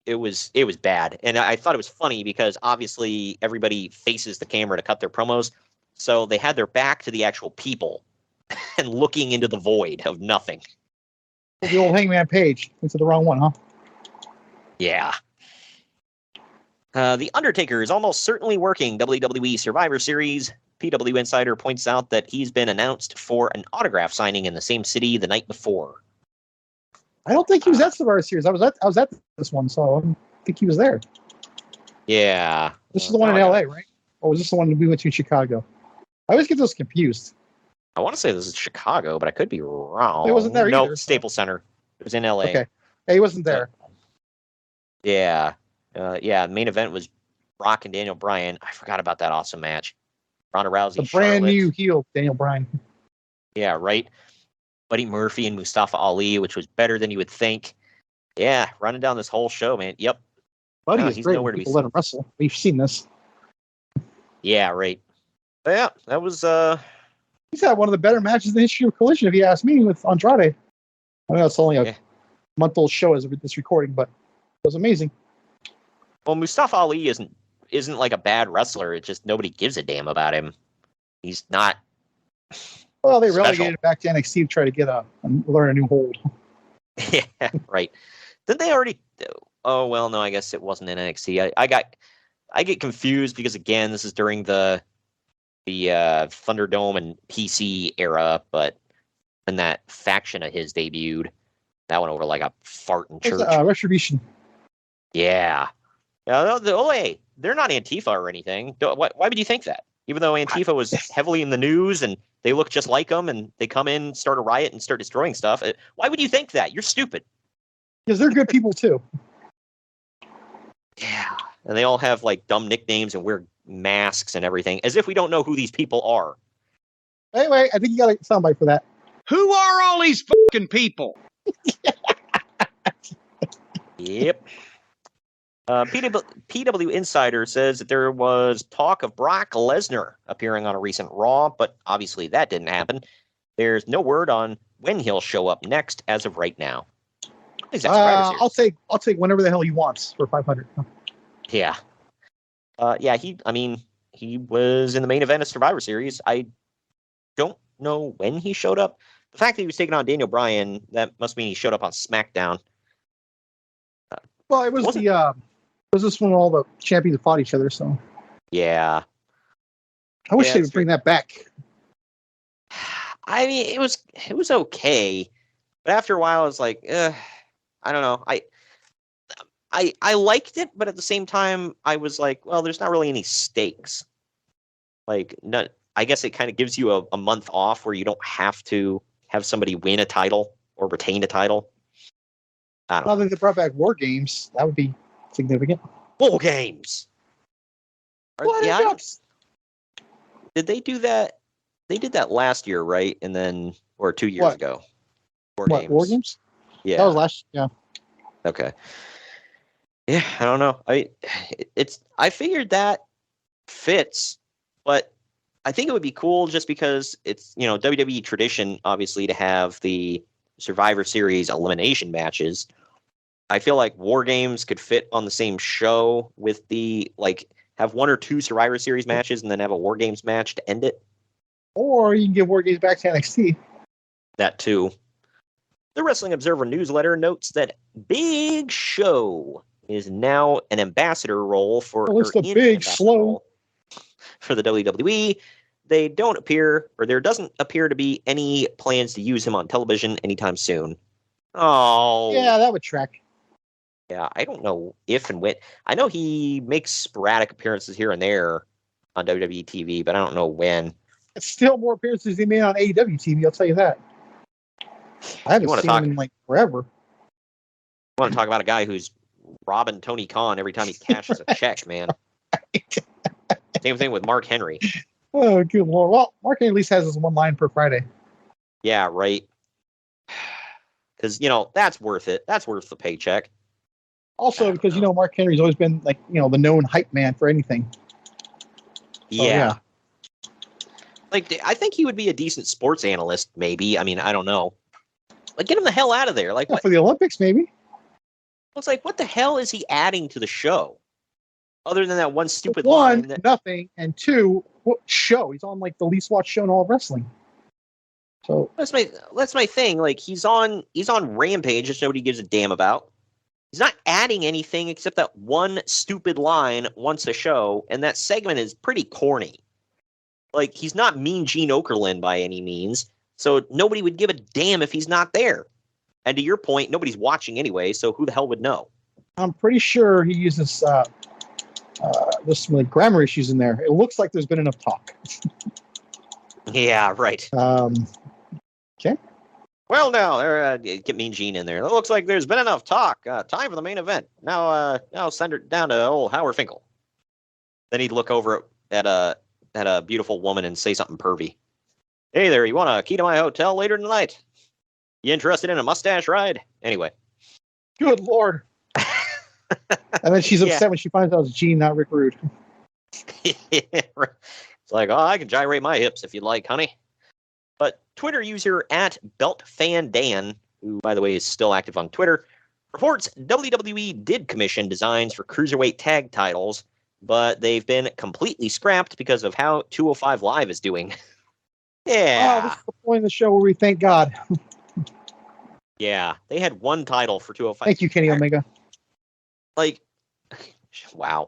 It was bad, and I thought it was funny because obviously everybody faces the camera to cut their promos. So they had their back to the actual people and looking into the void of nothing. The old Hangman Page. Into the wrong one, huh? Yeah. The Undertaker is almost certainly working WWE Survivor Series. PW Insider points out that he's been announced for an autograph signing in the same city the night before. I don't think he was at Survivor Series. I was at this one, so I don't think he was there. Yeah. This is the one in LA, right? Or was this the one we went to in Chicago? I always get those confused. I want to say this is Chicago, but I could be wrong. He wasn't there No, either, so- Staples Center. It was in LA. Okay. Yeah, he wasn't there. Yeah. The main event was Brock and Daniel Bryan. I forgot about that awesome match. Ronda Rousey, The brand Charlotte. new heel, Daniel Bryan. Yeah, right. Buddy Murphy and Mustafa Ali, which was better than you would think. Yeah, running down this whole show, man. Yep. Buddy No, is he's great nowhere when to be people let him wrestle. We've seen this. Yeah, right. But yeah, that was He's had one of the better matches in the history of Collision, if you ask me, with Andrade. I know it's only a month-old show as of this recording, but it was amazing. well, Mustafa Ali isn't like a bad wrestler. It's just nobody gives a damn about him. He's not. Well, they Special. relegated it back to NXT to try to get learn a new hold. Yeah, right. Didn't they already? Oh well, no. I guess it wasn't in NXT. I get confused because again, this is during the Thunderdome and PC era, but when that faction of his debuted, that went over like a fart in church. Retribution. Yeah. Hey, they're not Antifa or anything. Why would you think that? Even though Antifa was heavily in the news and they look just like them and they come in, start a riot, and start destroying stuff. Why would you think that? You're stupid. Because they're good people, too. Yeah. And they all have like dumb nicknames and wear masks and everything, as if we don't know who these people are. Anyway, I think you got a soundbite for that. Who are all these fucking people? Yep. PW Insider says that there was talk of Brock Lesnar appearing on a recent Raw, but obviously that didn't happen. There's no word on when he'll show up next as of right now. I'll take whenever the hell he wants for 500. Yeah. He was in the main event of Survivor Series. I don't know when he showed up. The fact that he was taking on Daniel Bryan, that must mean he showed up on SmackDown. Well, it was this when all the champions fought each other, so Yeah. I wish Yeah, they it's would bring that back. I mean, it was okay, but after a while, I was like, I don't know. I liked it, but at the same time, I was like, well, there's not really any stakes. Like, I guess it kind of gives you a month off where you don't have to have somebody win a title or retain a title. I don't Now know. that they brought back War Games, that would be significant. Bull games. What Yeah, else? did they do that? They did that last year, right? And then, or 2 years What? ago. What, War Games? Yeah. That was last. Yeah. Okay. Yeah, I don't know. I figured that fits, but I think it would be cool just because it's, WWE tradition, obviously, to have the Survivor Series elimination matches. I feel like War Games could fit on the same show with have 1 or 2 Survivor Series matches and then have a War Games match to end it. Or you can give War Games back to NXT. That too. The Wrestling Observer newsletter notes that Big Show is now an ambassador role for Oh, it's or the in Big ambassador Slow. role for the WWE. There doesn't appear to be any plans to use him on television anytime soon. Oh, Yeah, that would track. yeah. I don't know if and when. I know he makes sporadic appearances here and there on WWE TV, but I don't know when. It's still more appearances he made on AEW TV. I'll tell you that. I haven't wanna seen talk- him in like forever. I want to talk about a guy who's robbing Tony Khan every time he cashes a check, man. Same thing with Mark Henry. Oh, good lord. Well, Mark at least has his one line per Friday. Yeah, right. Because, that's worth it. That's worth the paycheck. Also, because Mark Henry's always been like the known hype man for anything. Yeah. Like, I think he would be a decent sports analyst, maybe. I mean, I don't know. Like, get him the hell out of there. Like, Yeah, what? for the Olympics, maybe. It's like, what the hell is he adding to the show? Other than that one stupid line One, that, nothing, and two, show. He's on like the least watched show in all of wrestling. So That's my thing. Like he's on Rampage, which nobody gives a damn about. He's not adding anything except that one stupid line once a show, and that segment is pretty corny. Like he's not Mean Gene Okerlund by any means, so nobody would give a damn if he's not there. And to your point, nobody's watching anyway, so who the hell would know? I'm pretty sure he uses there's some like grammar issues in there. It looks like there's been enough talk. Yeah, right. Okay. Well, now get Mean Gene in there. It looks like there's been enough talk. Time for the main event. Now send it down to old Howard Finkel. Then he'd look over at a beautiful woman and say something pervy. Hey there, you want a key to my hotel later tonight? You interested in a mustache ride? Anyway. Good Lord. And then she's upset when she finds out it's Gene, not Rick Rude. It's like, oh, I can gyrate my hips if you'd like, honey. But Twitter user @BeltFanDan, who, by the way, is still active on Twitter, reports WWE did commission designs for Cruiserweight tag titles, but they've been completely scrapped because of how 205 Live is doing. Yeah. Oh, this is the point of the show where we thank God. Yeah. They had one title for 205. Thank you, Kenny Omega. Like, wow.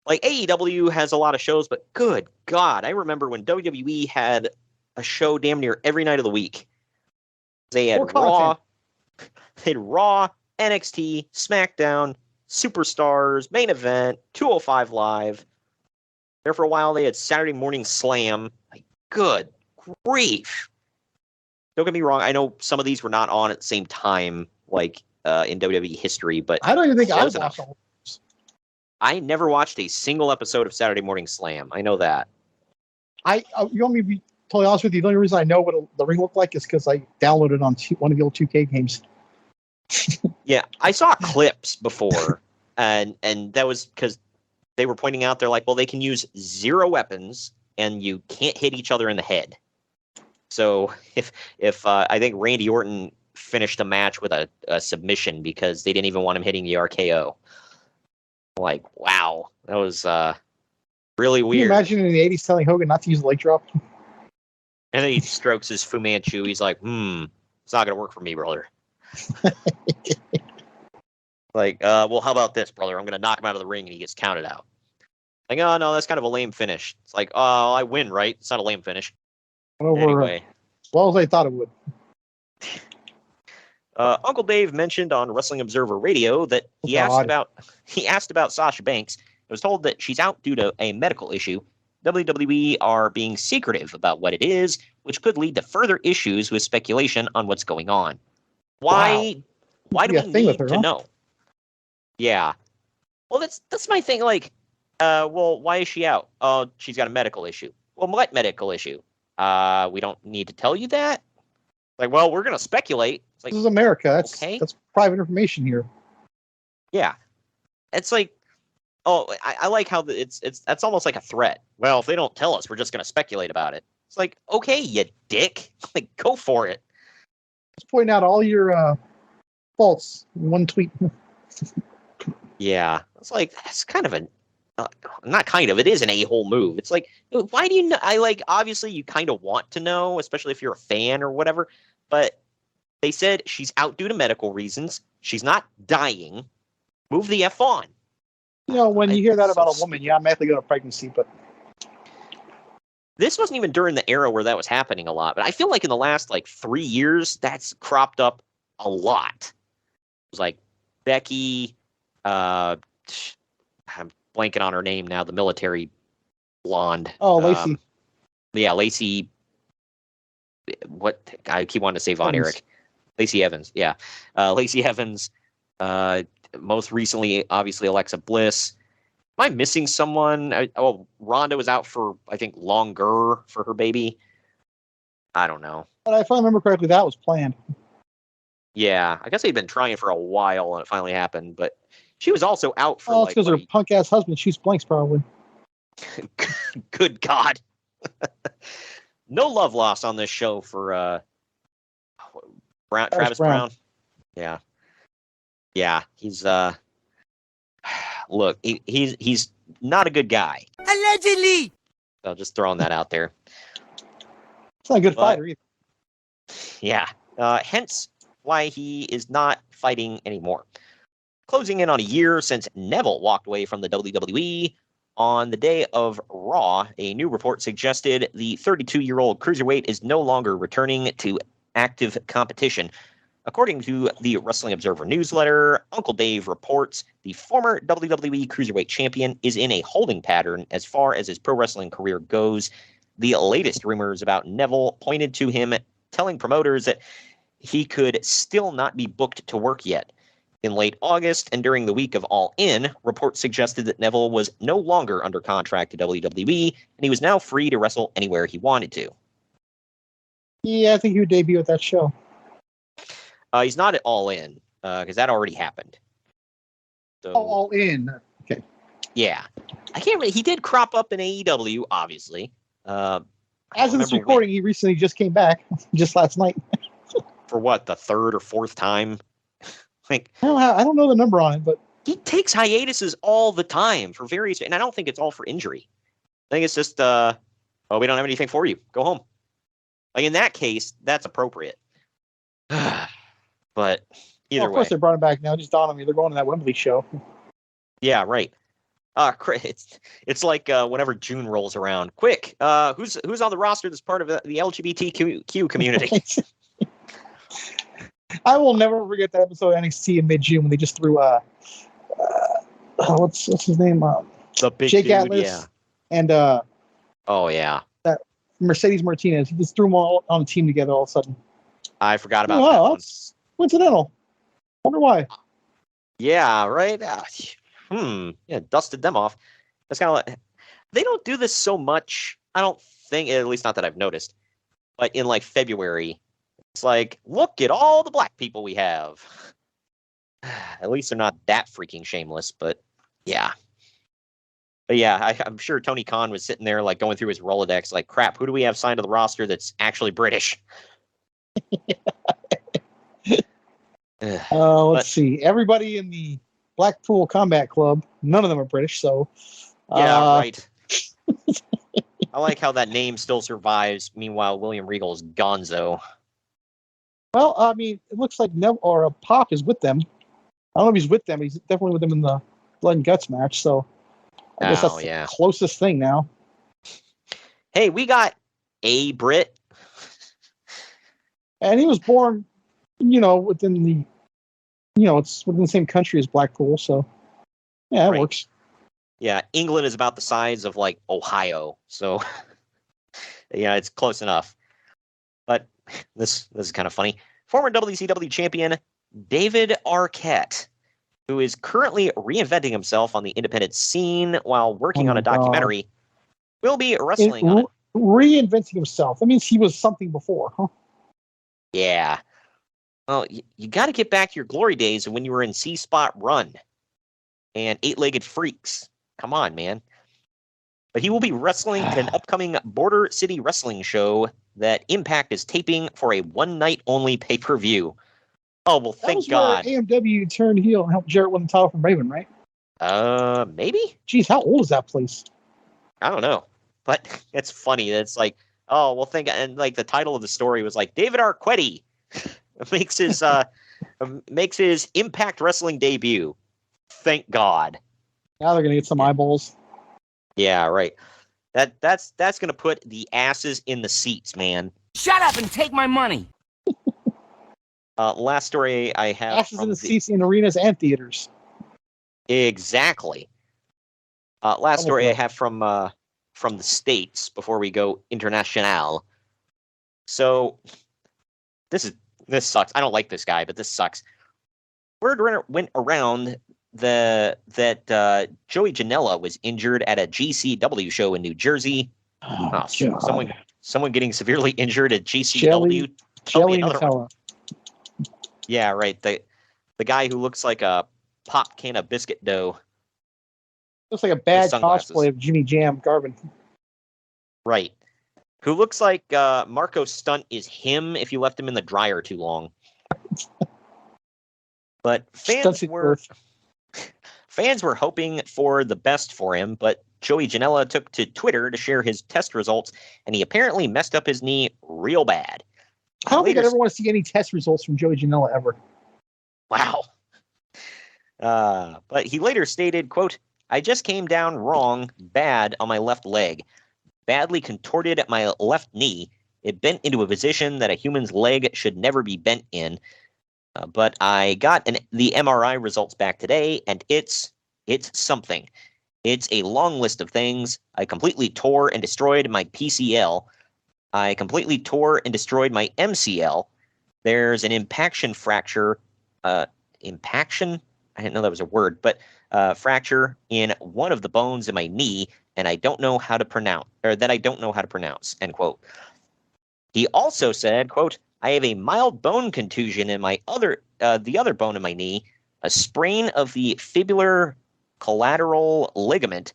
Like, AEW has a lot of shows, but good God. I remember when WWE had a show damn near every night of the week. They had Raw, NXT, SmackDown, Superstars, Main Event, 205 Live. There for a while, they had Saturday Morning Slam. Like, good grief. Don't get me wrong. I know some of these were not on at the same time, like in WWE history, but I don't even think I close watched enough. all. I never watched a single episode of Saturday Morning Slam. I know that. You want me to be totally honest with you? The only reason I know what the ring looked like is because I downloaded it on one of the old 2K games. Yeah, I saw clips before, and that was because they were pointing out they're like, well, they can use 0 weapons, and you can't hit each other in the head. So if I think Randy Orton finished a match with a submission because they didn't even want him hitting the RKO. Like, wow, that was really Can you weird. imagine in the 80s telling Hogan not to use a leg drop? And then he strokes his Fu Manchu. He's like, it's not going to work for me, brother. Like, well, how about this, brother? I'm going to knock him out of the ring and he gets counted out. Like, oh, no, that's kind of a lame finish. It's like, oh, I win, right? It's not a lame finish. Anyway. As well as I thought it would. Uncle Dave mentioned on Wrestling Observer Radio that he asked about Sasha Banks. It was told that she's out due to a medical issue. WWE are being secretive about what it is, which could lead to further issues with speculation on what's going on. Why do we need to know? Yeah. Well, that's my thing. Like, well, why is she out? Oh, she's got a medical issue. Well, what medical issue? We don't need to tell you that. Like, well, we're gonna speculate. It's like, this is America. That's private information here. Yeah, it's like, oh, I like how that's almost like a threat. Well, if they don't tell us, we're just gonna speculate about it. It's like, okay, you dick, like go for it. Just point out all your faults in one tweet. Yeah, it's like that's kind of not kind of. It is an a-hole move. It's like, why do you know? Obviously you kind of want to know, especially if you're a fan or whatever. But they said she's out due to medical reasons. She's not dying. Move the F on. You know, when you hear that about a woman, you automatically go to pregnancy. But this wasn't even during the era where that was happening a lot. But I feel like in the last 3 years, that's cropped up a lot. It was like Becky. I'm blanking on her name now. The military blonde. Oh, Lacey. Yeah, Lacey. What I keep wanting to say Von Erich. Lacey Evans. Yeah, Lacey Evans. Most recently, obviously Alexa Bliss. Am I missing someone? Ronda was out for I think longer for her baby. I don't know. But if I remember correctly, that was planned. Yeah, I guess they'd been trying for a while and it finally happened. But she was also out for it's because her punk ass husband shoots blanks, probably. Good God. No love lost on this show for Travis Brown. Yeah. Yeah, he's look, he's not a good guy. Allegedly. So just throwing that out there. It's not a good But- fighter either. Yeah. Hence why he is not fighting anymore. Closing in on a year since Neville walked away from the WWE, on the day of Raw, a new report suggested the 32-year-old cruiserweight is no longer returning to active competition. According to the Wrestling Observer newsletter, Uncle Dave reports the former WWE Cruiserweight Champion is in a holding pattern as far as his pro wrestling career goes. The latest rumors about Neville pointed to him telling promoters that he could still not be booked to work yet. In late August and during the week of All In, reports suggested that Neville was no longer under contract to WWE, and he was now free to wrestle anywhere he wanted to. Yeah, I think he would debut at that show. He's not at All In, because that already happened. So, All in. Okay. yeah. I can't really, he did crop up in AEW, obviously. I As don't of this remember recording, he recently just came back, just last night. for what, the third or fourth time? Like, I don't know the number on it, but he takes hiatuses all the time for various, and I don't think it's all for injury. I think it's just, oh, we don't have anything for you. Go home. Like, in that case, that's appropriate. But either of course way, they brought him back now. Just dawned on me they're going to that Wembley show. yeah, right. It's like whenever June rolls around. Quick, who's on the roster that's part of the LGBTQ community? I will never forget that episode of NXT in mid-June when they just threw what's his name? The big Jake dude, Atlas yeah. and Oh yeah, Mercedes Martinez. He just threw them all on a team together all of a sudden. I forgot about Oh, that wow, one. that's coincidental. Wonder why. Yeah, right. Yeah, dusted them off. That's kind of like, they don't do this so much. I don't think, at least not that I've noticed. But in like February, it's like, look at all the black people we have. At least they're not that freaking shameless, but yeah. But yeah, I'm sure Tony Khan was sitting there like going through his Rolodex, like, crap, who do we have signed to the roster that's actually British? Let's see. Everybody in the Blackpool Combat Club, none of them are British, so Yeah, right. I like how that name still survives. Meanwhile, William Regal is Gonzo. Well, I mean, it looks like Pop is with them. I don't know if he's with them. He's definitely with them in the Blood and Guts match. So I guess that's yeah. the closest thing now. Hey, we got a Brit. And he was born, within the, it's within the same country as Blackpool. So yeah, it Right. works. Yeah, England is about the size of like Ohio, so yeah, it's close enough. But this is kind of funny. Former WCW champion David Arquette, who is currently reinventing himself on the independent scene while working on a documentary, will be wrestling on it. Reinventing himself. That means he was something before, huh? Yeah. Well, you got to get back to your glory days when you were in C-Spot Run and Eight-Legged Freaks. Come on, man. But he will be wrestling in an upcoming Border City wrestling show that Impact is taping for a one-night-only pay-per-view. Oh, well, That thank was God. where AMW turned heel and helped Jarrett win the title from Raven, right? Maybe? Jeez, how old is that place? I don't know. But it's funny that it's like, oh, well, and like the title of the story was like, David Arquette makes his Impact Wrestling debut. Thank God. Now they're gonna get some eyeballs. Yeah, right. That's gonna put the asses in the seats, man. Shut up and take my money. Last story I have. Ashes from in the seats in arenas and theaters. Exactly. Last story I have from the States before we go international. So this sucks. I don't like this guy, but this sucks. Word went around that Joey Janela was injured at a GCW show in New Jersey. God. Someone getting severely injured at GCW. Jelly another Nutella. Yeah, right. The guy who looks like a pop can of biscuit dough. Looks like a bad sunglasses. cosplay of Jimmy Jam Garvin. Right. Who looks like Marco Stunt is him if you left him in the dryer too long. But fans Stunted were birth. hoping for the best for him, but Joey Janela took to Twitter to share his test results, and he apparently messed up his knee real bad. I don't think Later- I ever want to see any test results from Joey Janela ever. Wow. But he later stated, quote, I just came down wrong, bad on my left leg. Badly contorted at my left knee. It bent into a position that a human's leg should never be bent in. But I got the MRI results back today, and it's something. It's a long list of things. I completely tore and destroyed my PCL. I completely tore and destroyed my MCL. There's an impaction fracture. Impaction? I didn't know that was a word, but fracture in one of the bones in my knee, and I don't know how to pronounce, end quote. He also said, quote, I have a mild bone contusion in my the other bone in my knee, a sprain of the fibular collateral ligament.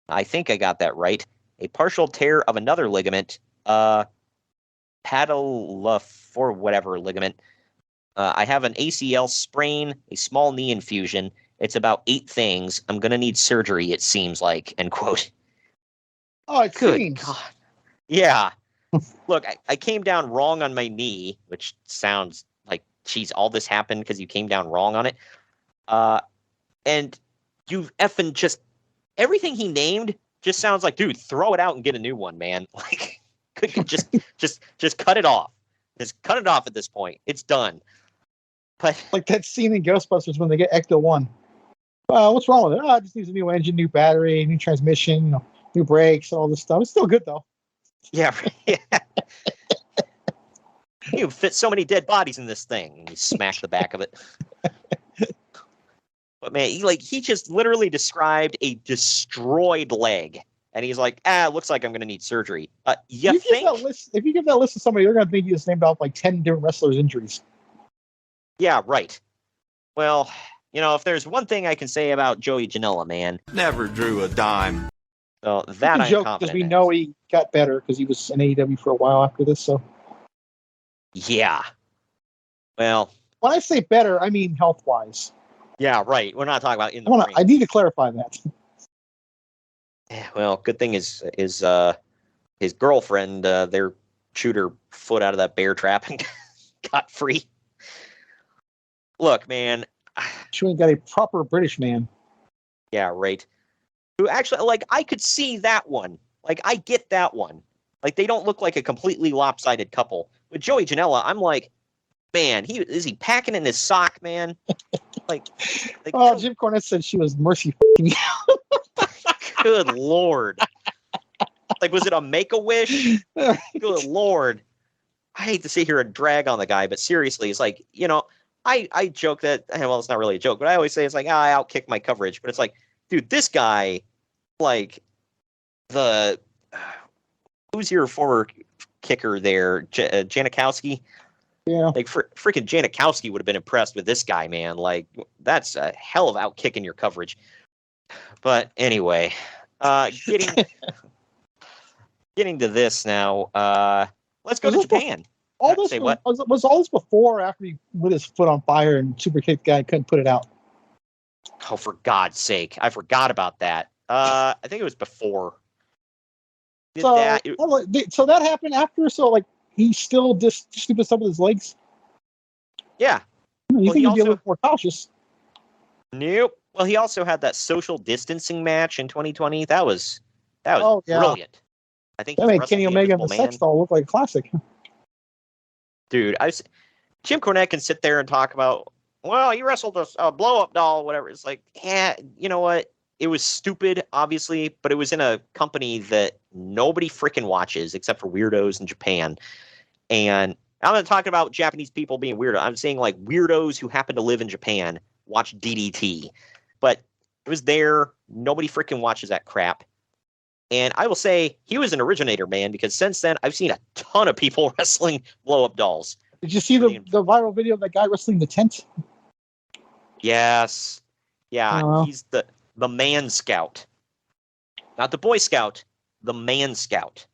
I think I got that right. A partial tear of another ligament, patellar whatever ligament. I have an ACL sprain, a small knee infusion. It's about 8 things. I'm going to need surgery, it seems like, end quote. Oh, it Good seems. God. Yeah. Look, I came down wrong on my knee, which sounds like, geez, all this happened because you came down wrong on it. And you effing just, everything he named just sounds like, dude, throw it out and get a new one, man. Like, could you just cut it off. Just cut it off at this point. It's done. But Like that scene in Ghostbusters when they get Ecto 1. What's wrong with it? Oh, it just needs a new engine, new battery, new transmission, new brakes, all this stuff. It's still good, though. yeah. You fit so many dead bodies in this thing. And you smash the back of it. But man, he just literally described a destroyed leg. And he's like, looks like I'm going to need surgery. You If think? if you give that list to somebody, they're going to think you just named off like 10 different wrestlers' injuries. Yeah, right. Well, if there's one thing I can say about Joey Janela, man, Never drew a dime. so It's that a I'm joke confident because we in. know he got better because he was in AEW for a while after this. So Yeah. Well, when I say better, I mean health wise. yeah, right. We're not talking about in the ring. I need to clarify that. Well, good thing is his girlfriend there chewed her foot out of that bear trap and got free. Look, man. She ain't got a proper British man. Yeah, right. Who actually, I could see that one. I get that one. They don't look like a completely lopsided couple. With Joey Janela, I'm like, man, is he packing in his sock, man? Jim Cornette said she was mercy. Good Lord. Was it a Make-A-Wish? Good Lord. I hate to sit here and drag on the guy, but seriously, it's I joke that, well, it's not really a joke, but I always say it's I outkick my coverage. But it's dude, this guy, who's your former kicker there? Janikowski? Yeah. Freaking Janikowski would have been impressed with this guy, man. That's a hell of outkicking your coverage. But anyway, getting to this now. Let's go to Japan. All this Say was all this before or after he lit his foot on fire and super kicked the guy and couldn't put it out. Oh, for God's sake. I forgot about that. I think it was before. So that happened after, he still did stupid stuff with his legs. Yeah. You think he'd be a little more cautious. Nope. Well, he also had that social distancing match in 2020. That was yeah. brilliant. I think That made Kenny Omega and the Sex Doll look like a classic. Dude, Jim Cornette can sit there and talk about, well, he wrestled a blow-up doll, whatever. It's you know what? It was stupid, obviously, but it was in a company that nobody freaking watches except for weirdos in Japan. And I'm not talking about Japanese people being weirdo. I'm saying weirdos who happen to live in Japan watch DDT. But it was there. Nobody freaking watches that crap. And I will say he was an originator, man, because since then I've seen a ton of people wrestling blow-up dolls. Did you see the viral video of that guy wrestling the tent? Yes. Yeah, he's the man scout. Not the Boy Scout, the man scout.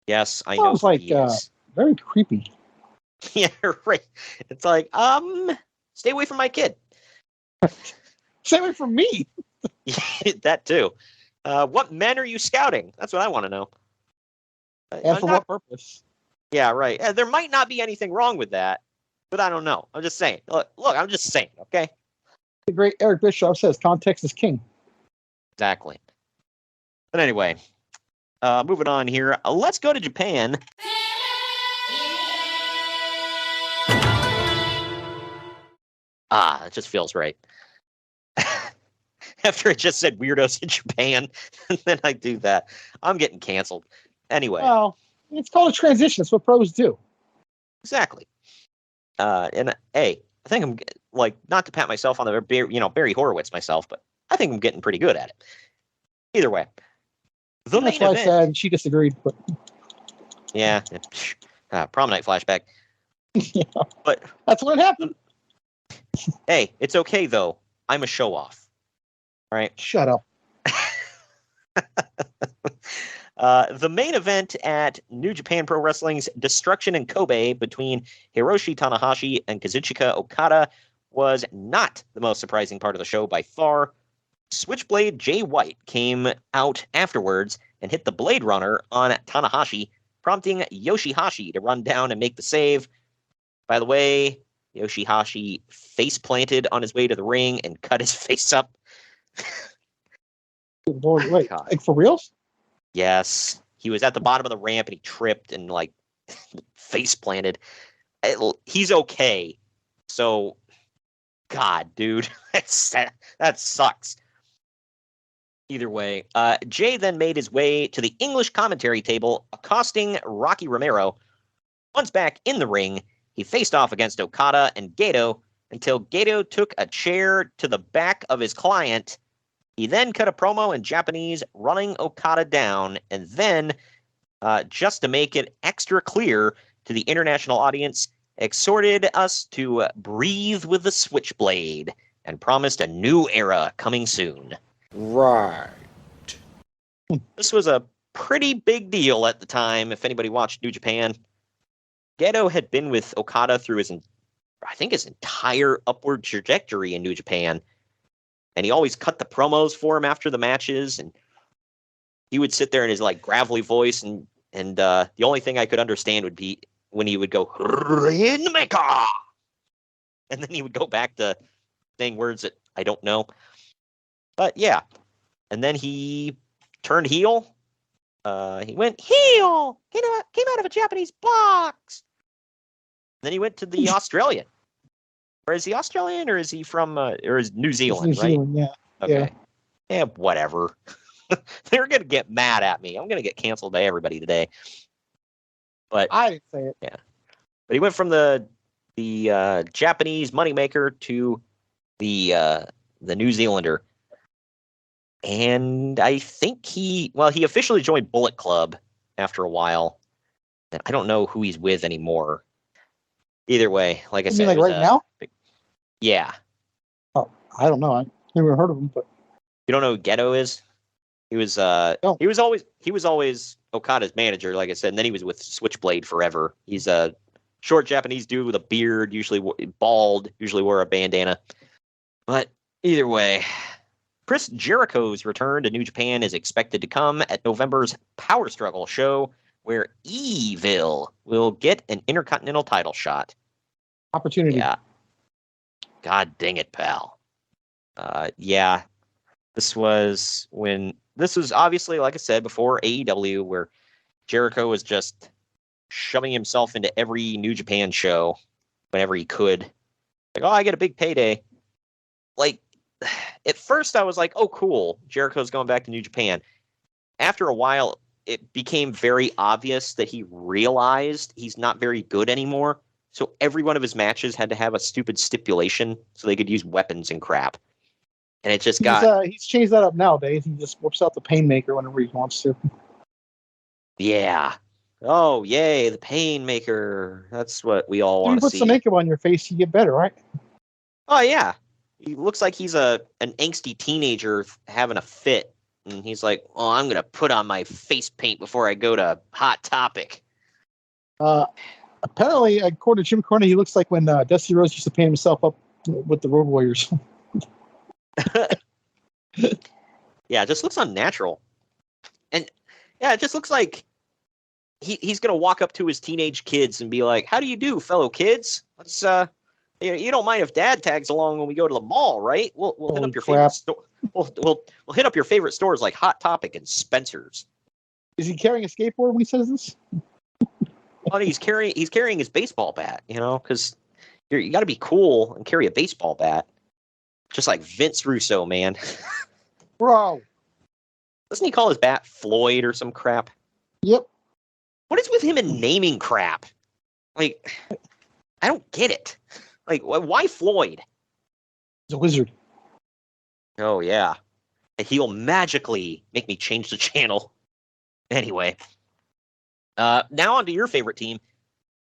Yes, I know who he is. Very creepy. Yeah, right. It's stay away from my kid. Stay away from me. That too. What men are you scouting? That's what I want to know. And for what purpose? Yeah, right. There might not be anything wrong with that, but I don't know. I'm just saying. Look, I'm just saying, okay? The great Eric Bischoff says, context is king. Exactly. But anyway, moving on here. Let's go to Japan. It just feels right. After it just said weirdos in Japan, and then I do that. I'm getting canceled. Anyway. Well, it's called a transition. That's what pros do. Exactly. And hey, I think I'm like, not to pat myself on the Barry Horowitz myself, but I think I'm getting pretty good at it. Either way, the That's main why event. I said she disagreed. But yeah, prom night flashback. yeah, But that's what happened. hey, it's okay though. I'm a show off. All right. Shut up. The main event at New Japan Pro Wrestling's Destruction in Kobe between Hiroshi Tanahashi and Kazuchika Okada was not the most surprising part of the show by far. Switchblade Jay White came out afterwards and hit the Blade Runner on Tanahashi, prompting Yoshihashi to run down and make the save. By the way, Yoshihashi face planted on his way to the ring and cut his face up. Good Lord, wait, God. like for reals? Yes, he was at the bottom of the ramp and he tripped and like face planted. He's okay. So, God, dude, that sucks. Either way, Jay then made his way to the English commentary table, accosting Rocky Romero. Once back in the ring, he faced off against Okada and Gato until Gato took a chair to the back of his client. He then cut a promo in Japanese, running Okada down, and then, just to make it extra clear to the international audience, exhorted us to breathe with the Switchblade and promised a new era coming soon. Right. This was a pretty big deal at the time, if anybody watched New Japan. Gedo had been with Okada through his entire upward trajectory in New Japan. And he always cut the promos for him after the matches. And he would sit there in his like gravelly voice. And the only thing I could understand would be when he would go, Rainmaker! And then he would go back to saying words that I don't know. But yeah. And then he turned heel. He went heel. Came out of a Japanese box. Then he went to the Australian. Or is he Australian or is he from or is New Zealand, New Zealand, right? yeah. Okay. Yeah, whatever. They're gonna get mad at me. I'm gonna get canceled by everybody today. But I didn't say it. yeah. But he went from the Japanese moneymaker to the New Zealander. And I think he officially joined Bullet Club after a while. And I don't know who he's with anymore. Either way, like I You said, mean like right now? Yeah. Oh, I don't know. I never heard of him, but You don't know who Ghetto is? He was No. he was always Okada's manager, like I said, and then he was with Switchblade forever. He's a short Japanese dude with a beard, usually bald, usually wore a bandana. But either way, Chris Jericho's return to New Japan is expected to come at November's Power Struggle show, where Evil will get an Intercontinental title shot. opportunity. Yeah. God dang it, pal. Yeah. This was obviously, like I said, before AEW, where Jericho was just shoving himself into every New Japan show whenever he could. Like, oh, I get a big payday. Like, at first I was like, oh, cool. Jericho's going back to New Japan. After a while, it became very obvious that he realized he's not very good anymore. So every one of his matches had to have a stupid stipulation so they could use weapons and crap. And it just got... He's changed that up nowadays. He just whips out the Painmaker whenever he wants to. Yeah. Oh, yay, the Painmaker. That's what we all When you want to put see. some makeup on your face, you get better, right? Oh, yeah. He looks like he's an angsty teenager having a fit. And he's like, oh, I'm going to put on my face paint before I go to Hot Topic. Apparently, according to Jim Cornette, he looks like when Dusty Rhodes used to paint himself up with the Road Warriors. Yeah, it just looks unnatural. And yeah, it just looks like he's gonna walk up to his teenage kids and be like, "How do you do, fellow kids? Let's you don't mind if Dad tags along when we go to the mall, right? We'll hit Holy up your crap. favorite store. We'll hit up your favorite stores like Hot Topic and Spencer's." Is he carrying a skateboard when he says this? Well, he's carrying his baseball bat, because you got to be cool and carry a baseball bat, just like Vince Russo, man. Bro. Doesn't he call his bat Floyd or some crap? Yep. What is with him and naming crap? Like, I don't get it. Like, why Floyd? He's a wizard. Oh, yeah. And he'll magically make me change the channel. Anyway. Now on to your favorite team.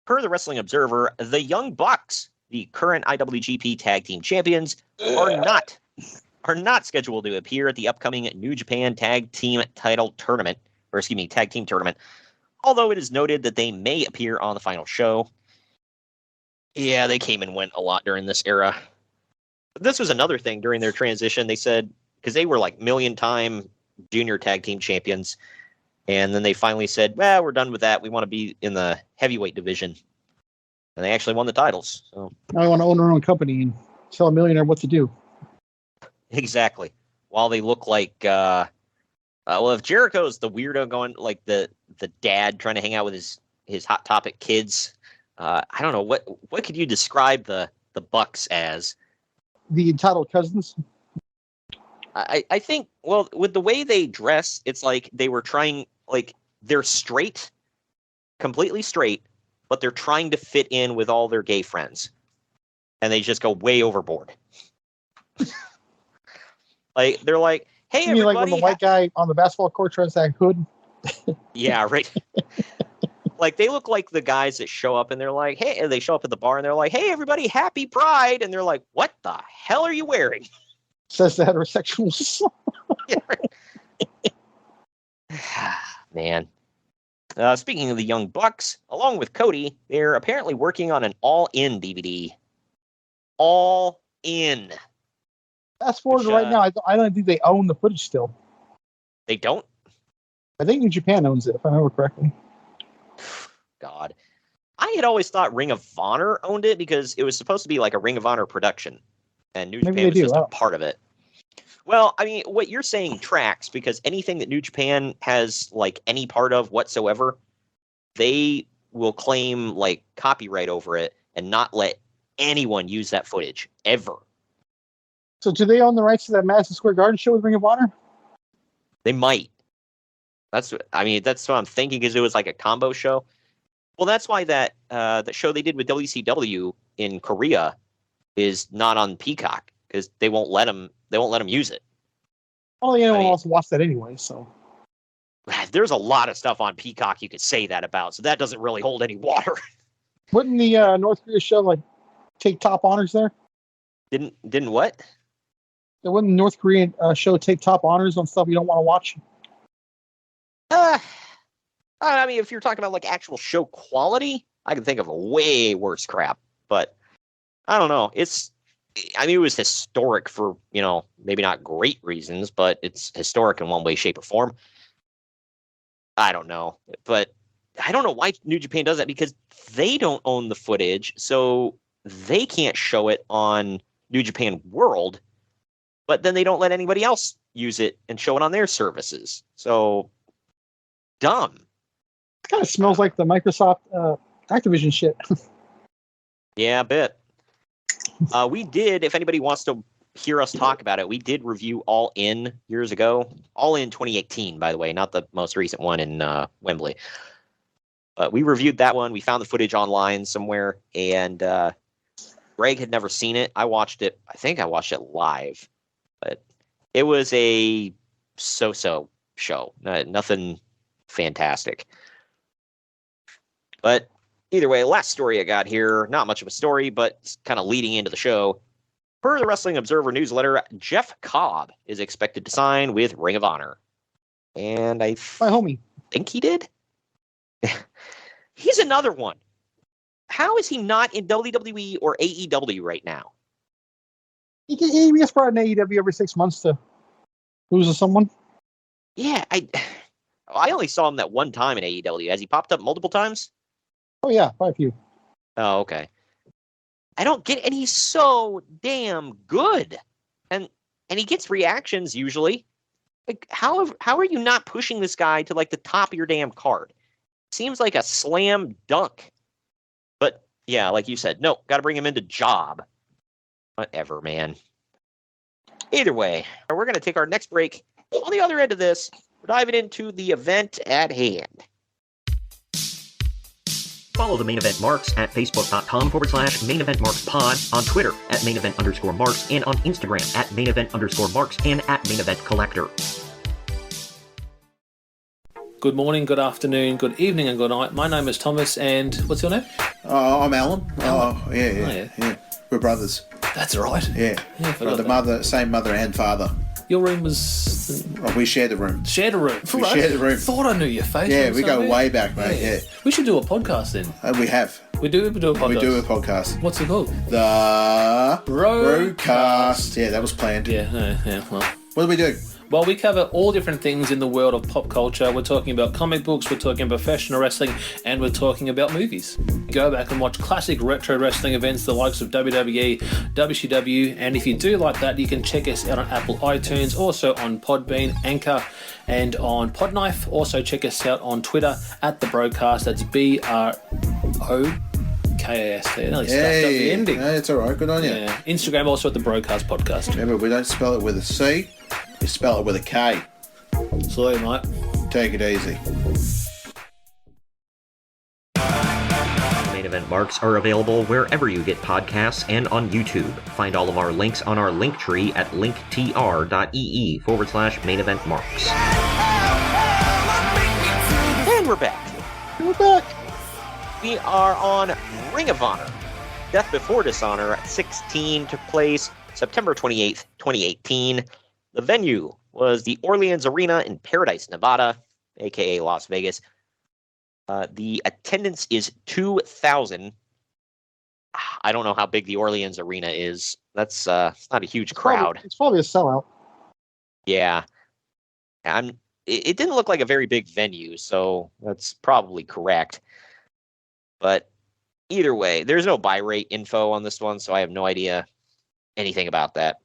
Per the Wrestling Observer, the Young Bucks, the current IWGP Tag Team Champions, are not scheduled to appear at the upcoming New Japan Tag Team Tournament. Although it is noted that they may appear on the final show. Yeah, they came and went a lot during this era. This was another thing during their transition. They said, because they were like million-time junior tag team champions, and then they finally said, well, we're done with that. We want to be in the heavyweight division. And they actually won the titles. So Now I want to own our own company and tell a millionaire what to do. exactly. While they look like, if Jericho's the weirdo going, like the dad trying to hang out with his Hot Topic kids, I don't know, what could you describe the Bucks as? The entitled cousins. I think, well, with the way they dress, it's like they were trying, like, they're straight, completely straight, but they're trying to fit in with all their gay friends. And they just go way overboard. Like, they're like, hey, You mean everybody. like when the white guy on the basketball court tries that hood? Yeah, right. Like, they look like the guys that show up and they're like, hey, and they show up at the bar and they're like, hey, everybody, happy Pride. And they're like, what the hell are you wearing? Says the heterosexuals. Man. Speaking of the Young Bucks, along with Cody, they're apparently working on an All In DVD. All In. Fast forward to Which, right now, I don't think they own the footage still. They don't? I think New Japan owns it, if I remember correctly. God. I had always thought Ring of Honor owned it because it was supposed to be like a Ring of Honor production. And New Maybe Japan was they do. just I a don't- part of it. Well, I mean, what you're saying tracks because anything that New Japan has like any part of whatsoever, they will claim like copyright over it and not let anyone use that footage ever. So do they own the rights to that Madison Square Garden show with Ring of Honor? They might. That's what I'm thinking because it was like a combo show. Well, that's why that show they did with WCW in Korea is not on Peacock because they won't let them use it. Well, anyone mean- wants to watch that anyway, so. There's a lot of stuff on Peacock you could say that about, so that doesn't really hold any water. Wouldn't the North Korea show like take top honors there? Didn't what? Wouldn't the North Korean show take top honors on stuff you don't want to watch? I mean, if you're talking about like actual show quality, I can think of a way worse crap. But I don't know. It was historic for, maybe not great reasons, but it's historic in one way, shape, or form. I don't know. But I don't know why New Japan does that because they don't own the footage, so they can't show it on New Japan World, but then they don't let anybody else use it and show it on their services. So dumb. It kind of smells like the Microsoft Activision shit. Yeah, a bit. We did, if anybody wants to hear us talk about it, we did review All In years ago. All In 2018, by the way, not the most recent one in Wembley. But we reviewed that one. We found the footage online somewhere, and Greg had never seen it. I think I watched it live. But it was a so-so show. Nothing fantastic. But either way, last story I got here, not much of a story, but kind of leading into the show. Per the Wrestling Observer newsletter, Jeff Cobb is expected to sign with Ring of Honor. And I My homie. think he did. He's another one. How is he not in WWE or AEW right now? He gets brought in AEW every 6 months to Who's the someone? Yeah, I only saw him that one time in AEW. Has he popped up multiple times? Oh yeah, quite a few. Oh, okay. I don't get, and he's so damn good, and he gets reactions usually. Like, how are you not pushing this guy to like the top of your damn card? Seems like a slam dunk. But yeah, like you said, no, got to bring him into job. Whatever, man. Either way, we're going to take our next break. On the other end of this, we're diving into the event at hand. Follow the Main Event Marks at facebook.com/Main Event Marks Pod, on Twitter at Main Event _Marks, and on Instagram at Main Event _Marks and at Main Event Collector. Good morning, good afternoon, good evening, and good night. My name is Thomas, and what's your name? I'm Alan. Yeah. We're brothers. That's right. Yeah. Forgot the that. same mother and father. Your room was... We shared the room. Shared a room. We shared the room. Thought I knew your face. Yeah, we go way back, mate. Yeah. We should do a podcast then. We have. We do a podcast. We do a podcast. What's it called? The Brocast. Yeah, that was planned. Yeah, well. What do we do? Well, we cover all different things in the world of pop culture. We're talking about comic books, we're talking about professional wrestling, and we're talking about movies. Go back and watch classic retro wrestling events, the likes of WWE, WCW, and if you do like that, you can check us out on Apple iTunes, also on Podbean, Anchor, and on Podknife. Also check us out on Twitter at The Brocast. That's BROKAST. I nearly stuffed up the ending. No, it's all right. Good on you. Yeah. Instagram also at The Brocast Podcast. Remember, we don't spell it with a C. We spell it with a K. Sorry, mate. Take it easy. Main Event Marks are available wherever you get podcasts and on YouTube. Find all of our links on our link tree at linktr.ee/Main Event Marks. And we're back. We are on Ring of Honor. Death Before Dishonor 16 took place September 28th, 2018. The venue was the Orleans Arena in Paradise, Nevada, aka Las Vegas. The attendance is 2,000. I don't know how big the Orleans Arena is. That's it's not a huge crowd. It's probably a sellout. Yeah. It didn't look like a very big venue, so that's probably correct. But either way, there's no buy rate info on this one, so I have no idea anything about that.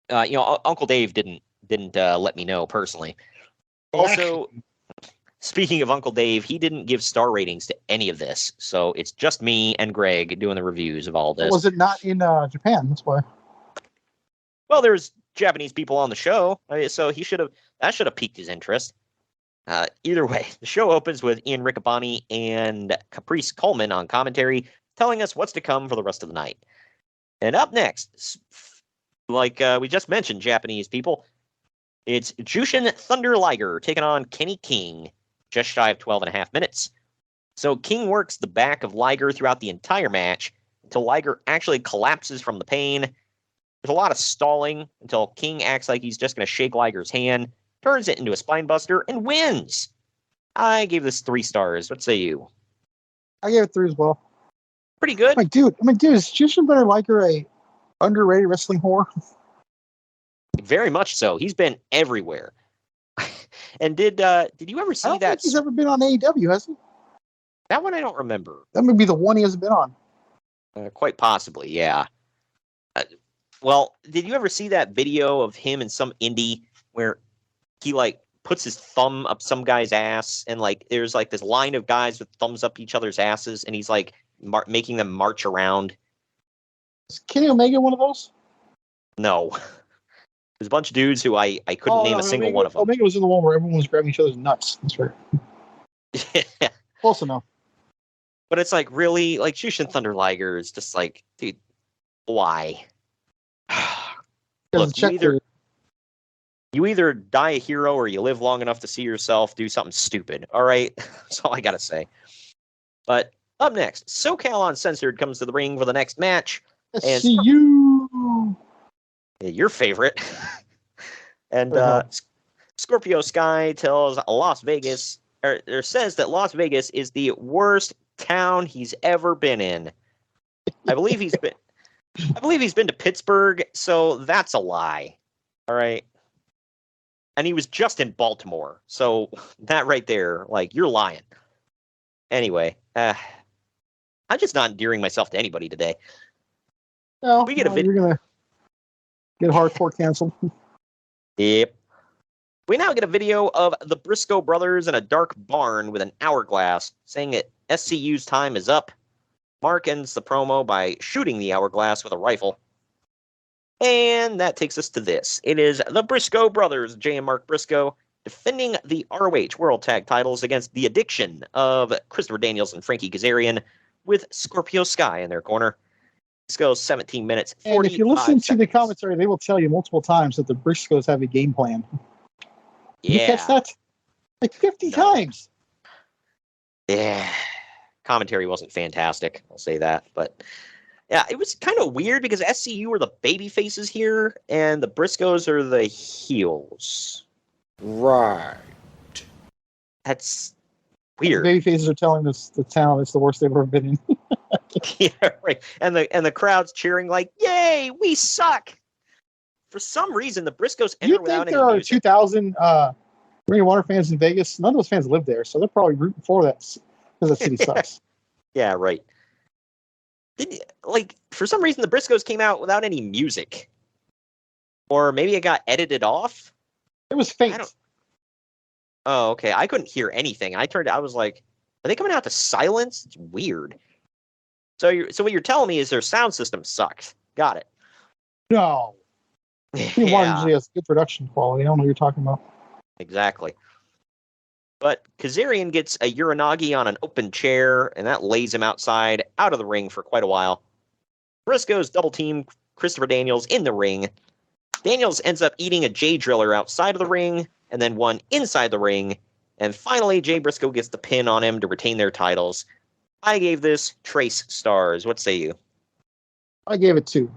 Uncle Dave didn't let me know personally. Also, speaking of Uncle Dave, he didn't give star ratings to any of this, so it's just me and Greg doing the reviews of all this. Was it not in Japan? That's why. Well, there's Japanese people on the show, so that should have piqued his interest. Either way, the show opens with Ian Riccaboni and Caprice Coleman on commentary, telling us what's to come for the rest of the night. And up next, like we just mentioned, Japanese people, it's Jushin Thunder Liger taking on Kenny King, just shy of 12 and a half minutes. So King works the back of Liger throughout the entire match until Liger actually collapses from the pain. There's a lot of stalling until King acts like he's just going to shake Liger's hand, turns it into a spine buster, and wins. I gave this 3 stars. What say you? I gave it 3 as well. Pretty good. Dude, is Jushin Thunder Liger a underrated wrestling whore? Very much so. He's been everywhere. And did you ever see I don't that? think he's ever been on AEW, has he? That one I don't remember. That may be the one he hasn't been on. Quite possibly, yeah. Well, did you ever see that video of him in some indie where he like puts his thumb up some guy's ass and like there's like this line of guys with thumbs up each other's asses and he's like making them march around? Is Kenny Omega one of those? No. There's a bunch of dudes who I couldn't name a single one of them. Omega was in the one where everyone was grabbing each other's nuts. That's right. Yeah. Close enough. But it's like, really, like Jushin Thunder Liger is just like, dude, why? Look, you either die a hero or you live long enough to see yourself do something stupid. All right? That's all I got to say. But up next, SoCal Uncensored comes to the ring for the next match. And see you. Your favorite. And Scorpio Sky tells Las Vegas, or says that Las Vegas is the worst town he's ever been in. I believe he's been to Pittsburgh, so that's a lie. All right. and he was just in Baltimore. So that right there, like, you're lying. Anyway, I'm just not endearing myself to anybody today. No, We get a you're gonna get hardcore canceled. Yep. We now get a video of the Briscoe brothers in a dark barn with an hourglass, saying that SCU's time is up. Mark ends the promo by shooting the hourglass with a rifle. And that takes us to this. It is the Briscoe brothers, Jay and Mark Briscoe, defending the ROH World Tag titles against the Addiction of Christopher Daniels and Frankie Kazarian, with Scorpio Sky in their corner. This goes 17 minutes, 45 And if you listen to the seconds. commentary, they will tell you multiple times that the Briscoes have a game plan. You catch that? Like 50 times. Yeah. Commentary wasn't fantastic, I'll say that. But yeah, it was kind of weird because SCU are the baby faces here, and the Briscoes are the heels. Right. That's The weird. baby faces are telling this the town it's the worst they've ever been in. Yeah, right. And the crowd's cheering like, "Yay, we suck!" For some reason, the Briscoes enter You think without there any are music. 2,000 Ring of Honor fans in Vegas? None of those fans live there, so they're probably rooting for that because that city sucks. Yeah, right. Like, for some reason, the Briscoes came out without any music, or maybe it got edited off. It was I faint. don't. Oh, okay. I couldn't hear anything. I was like, "Are they coming out to silence?" It's weird. So what you're telling me is their sound system sucks. Got it. No. Ring of Honor usually has good production quality. I don't know what you're talking about. Exactly. But Kazarian gets a Uranagi on an open chair, and that lays him outside, out of the ring for quite a while. Briscoes double team Christopher Daniels in the ring. Daniels ends up eating a J Driller outside of the ring, and then one inside the ring. And finally, Jay Briscoe gets the pin on him to retain their titles. I gave this Trace stars. What say you? I gave it 2.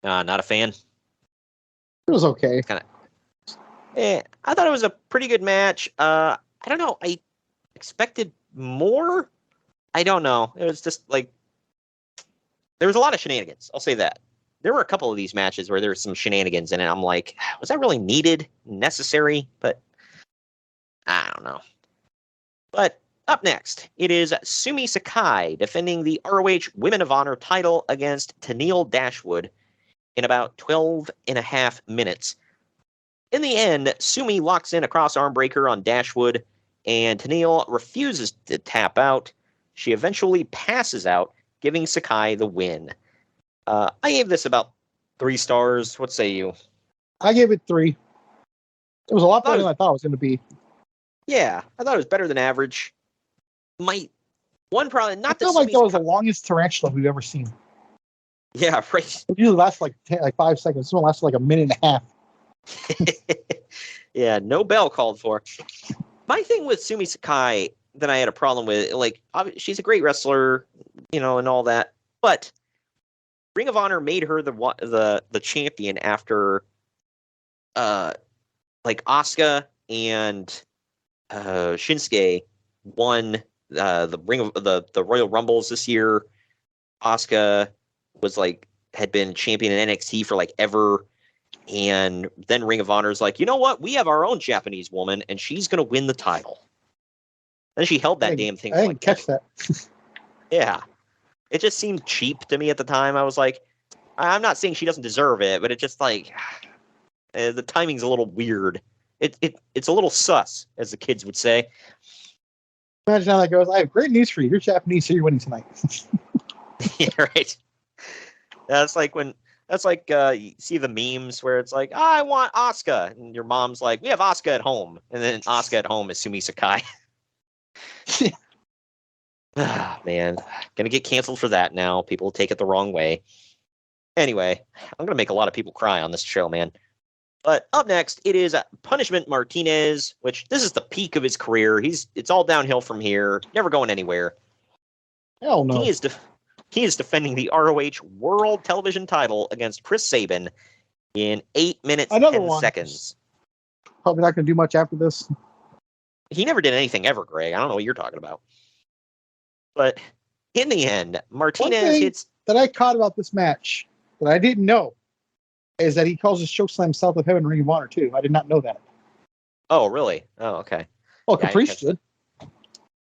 Not a fan. It was okay. I thought it was a pretty good match. I don't know. I expected more. I don't know. It was just like there was a lot of shenanigans. I'll say that. There were a couple of these matches where there was some shenanigans in it. I'm like, was that really needed, necessary? But I don't know. But up next, it is Sumi Sakai defending the ROH Women of Honor title against Tennille Dashwood in about 12 and a half minutes. In the end, Sumi locks in a cross arm breaker on Dashwood, and Tennille refuses to tap out. She eventually passes out, giving Sakai the win. I gave this about 3 stars. What say you? I gave it 3. It was a lot better than I thought it was going to be. Yeah, I thought it was better than average. My one problem, I not that feel like Sumi that was the Sakai- longest tarantula we've ever seen. Yeah, right. It usually lasts like 5 seconds. This one lasted like a minute and a half. Yeah, no bell called for. My thing with Sumi Sakai that I had a problem with, like, she's a great wrestler, and all that, but Ring of Honor made her the champion after, like Asuka and Shinsuke won the Royal Rumbles this year. Asuka was had been champion in NXT for ever. And then Ring of Honor is like, you know what? We have our own Japanese woman, and she's going to win the title. Then she held that damn thing. I didn't catch that. Yeah. It just seemed cheap to me at the time. I was like, I'm not saying she doesn't deserve it, but it just the timing's a little weird. It's a little sus, as the kids would say. Imagine how that goes. I have great news for you. You're Japanese, so you're winning tonight. Yeah, right. That's like you see the memes where it's like, I want Asuka, and your mom's like, we have Asuka at home, and then Asuka at home is Sumi Sakai. Man, gonna get canceled for that now. People take it the wrong way. Anyway, I'm gonna make a lot of people cry on this show, man. But up next, it is Punishment Martinez, which this is the peak of his career. It's all downhill from here, never going anywhere. Hell no. He is defending the ROH World Television title against Chris Sabin in 8 minutes and 10 seconds. Probably not going to do much after this. He never did anything ever, Greg. I don't know what you're talking about. But in the end, Martinez hits... that I caught about this match that I didn't know. is that he calls his chokeslam South of Heaven Ring of Honor too. I did not know that. Oh, really? Oh, okay. Well, Yeah, Caprice did.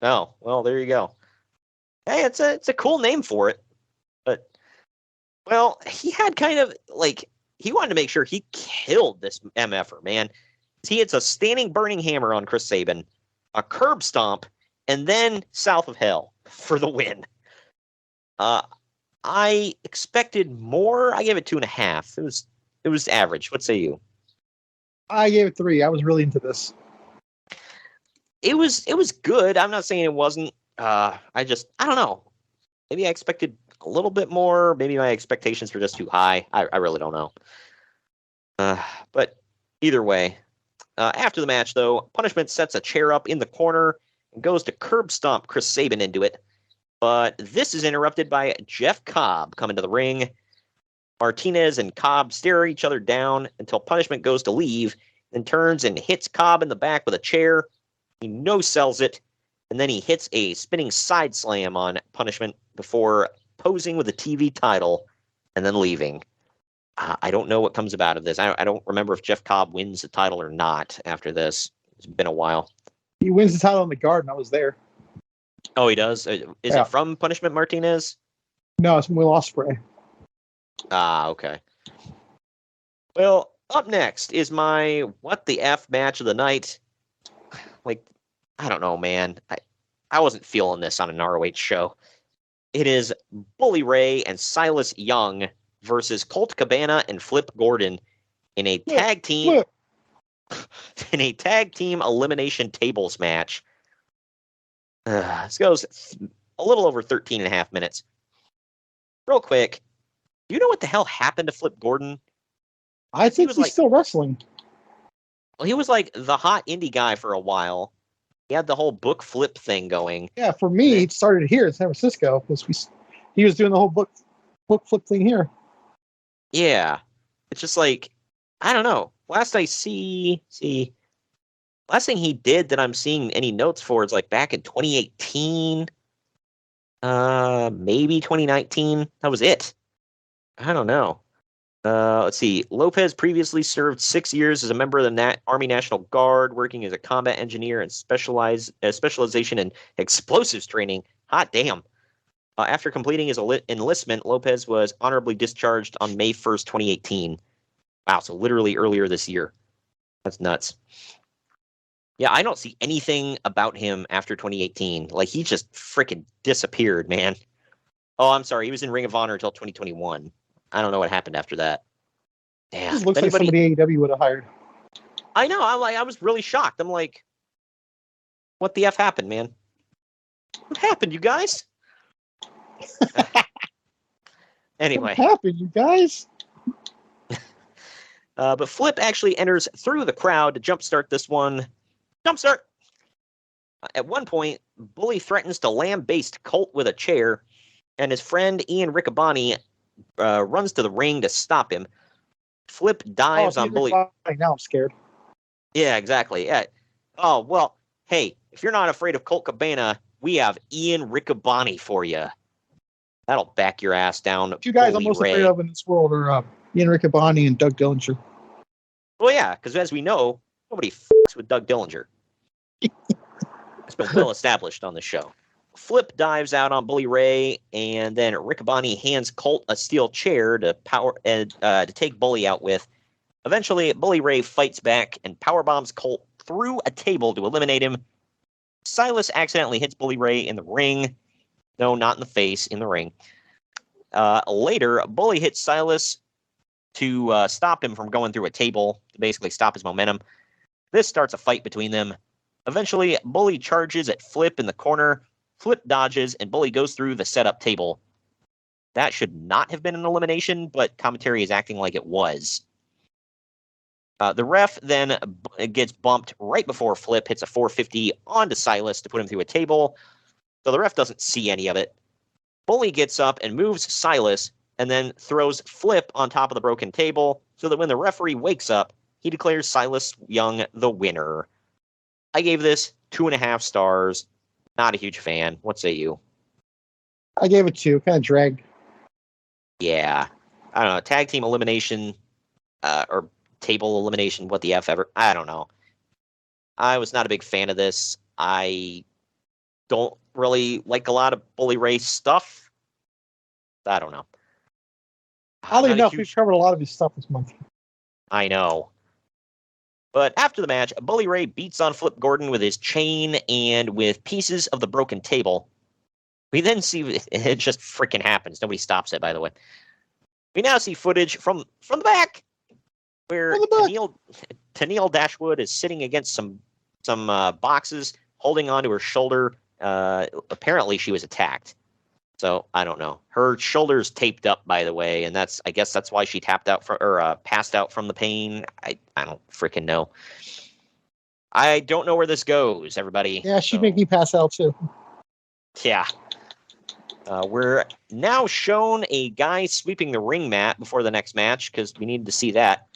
Oh, well, there you go. Hey, it's a cool name for it. But, well, he had kind of, like, he wanted to make sure he killed this MFer, man. He hits a standing burning hammer on Chris Sabin, a curb stomp, and then South of Hell for the win. I expected more. I gave it 2.5. It was average. What say you? I gave it 3. I was really into this. It was good. I'm not saying it wasn't. I don't know. Maybe I expected a little bit more. Maybe my expectations were just too high. I really don't know. But either way, after the match, though, Punishment sets a chair up in the corner and goes to curb stomp Chris Sabin into it. But this is interrupted by Jeff Cobb coming to the ring. Martinez and Cobb stare each other down until Punishment goes to leave, then turns and hits Cobb in the back with a chair. He no-sells it, and then he hits a spinning side slam on Punishment before posing with the TV title and then leaving. I don't know what comes about of this. I don't remember if Jeff Cobb wins the title or not after this. It's been a while. He wins the title in the Garden. I was there. Oh, he does? Is it from Punishment Martinez? No, it's from Will Ospreay. Okay. Well, up next is my What the F match of the night. Like, I don't know, man. I wasn't feeling this on an ROH show. It is Bully Ray and Silas Young versus Colt Cabana and Flip Gordon in a tag team elimination tables match. This goes a little over 13 and a half minutes. Real quick, do you know what the hell happened to Flip Gordon? I think he's still wrestling. Well, he was like the hot indie guy for a while. He had the whole book flip thing going. Yeah, for me, it started here in San Francisco because he was doing the whole book flip thing here. Yeah, it's just like, I don't know. Last thing he did that I'm seeing any notes for is like back in 2018, maybe 2019. That was it. I don't know. Let's see. Lopez previously served 6 years as a member of the Army National Guard, working as a combat engineer and specialization in explosives training. Hot damn. After completing his enlistment, Lopez was honorably discharged on May 1st, 2018. Wow, so literally earlier this year. That's nuts. Yeah, I don't see anything about him after 2018. Like, he just freaking disappeared, man. Oh, I'm sorry. He was in Ring of Honor until 2021. I don't know what happened after that. Damn. This looks like somebody AEW would have hired. I know. I was really shocked. I'm like, what the F happened, man? What happened, you guys? Anyway. What happened, you guys? But Flip actually enters through the crowd to jumpstart this one. Jumpstart! At one point, Bully threatens to lambaste Colt with a chair, and his friend Ian Riccaboni runs to the ring to stop him. Flip dives on Bully. Now I'm scared. Yeah, exactly. Yeah. Oh, well, hey, if you're not afraid of Colt Cabana, we have Ian Riccaboni for you. That'll back your ass down. Two guys I'm most afraid of in this world are Ian Riccaboni and Doug Dillinger. Well, yeah, because as we know, nobody fucks with Doug Dillinger. It's been well established on the show. Flip dives out on Bully Ray, and then Riccaboni hands Colt a steel chair to take Bully out with. Eventually, Bully Ray fights back and powerbombs Colt through a table to eliminate him. Silas accidentally hits Bully Ray in the ring. No, not in the face, in the ring. Later, Bully hits Silas to stop him from going through a table, to basically stop his momentum. This starts a fight between them. Eventually, Bully charges at Flip in the corner. Flip dodges, and Bully goes through the setup table. That should not have been an elimination, but commentary is acting like it was. The ref then gets bumped right before Flip hits a 450 onto Silas to put him through a table, so the ref doesn't see any of it. Bully gets up and moves Silas, and then throws Flip on top of the broken table, so that when the referee wakes up, he declares Silas Young the winner. I gave this 2.5 stars. Not a huge fan. What say you? I gave it 2. Kind of dragged. Yeah. I don't know. Tag team elimination. or table elimination, what the F ever. I don't know. I was not a big fan of this. I don't really like a lot of Bully Ray stuff. I don't know. Oddly Not a enough, huge- we've covered a lot of his stuff this month. I know. But after the match, Bully Ray beats on Flip Gordon with his chain and with pieces of the broken table. We then see it just freaking happens. Nobody stops it, by the way. We now see footage from the back where Tennille Dashwood is sitting against some boxes, holding onto her shoulder. Apparently, she was attacked. So I don't know. Her shoulder's taped up, by the way, and I guess that's why she passed out from the pain. I don't freaking know. I don't know where this goes, everybody. Yeah, she'd make me pass out too. Yeah. We're now shown a guy sweeping the ring mat before the next match because we needed to see that.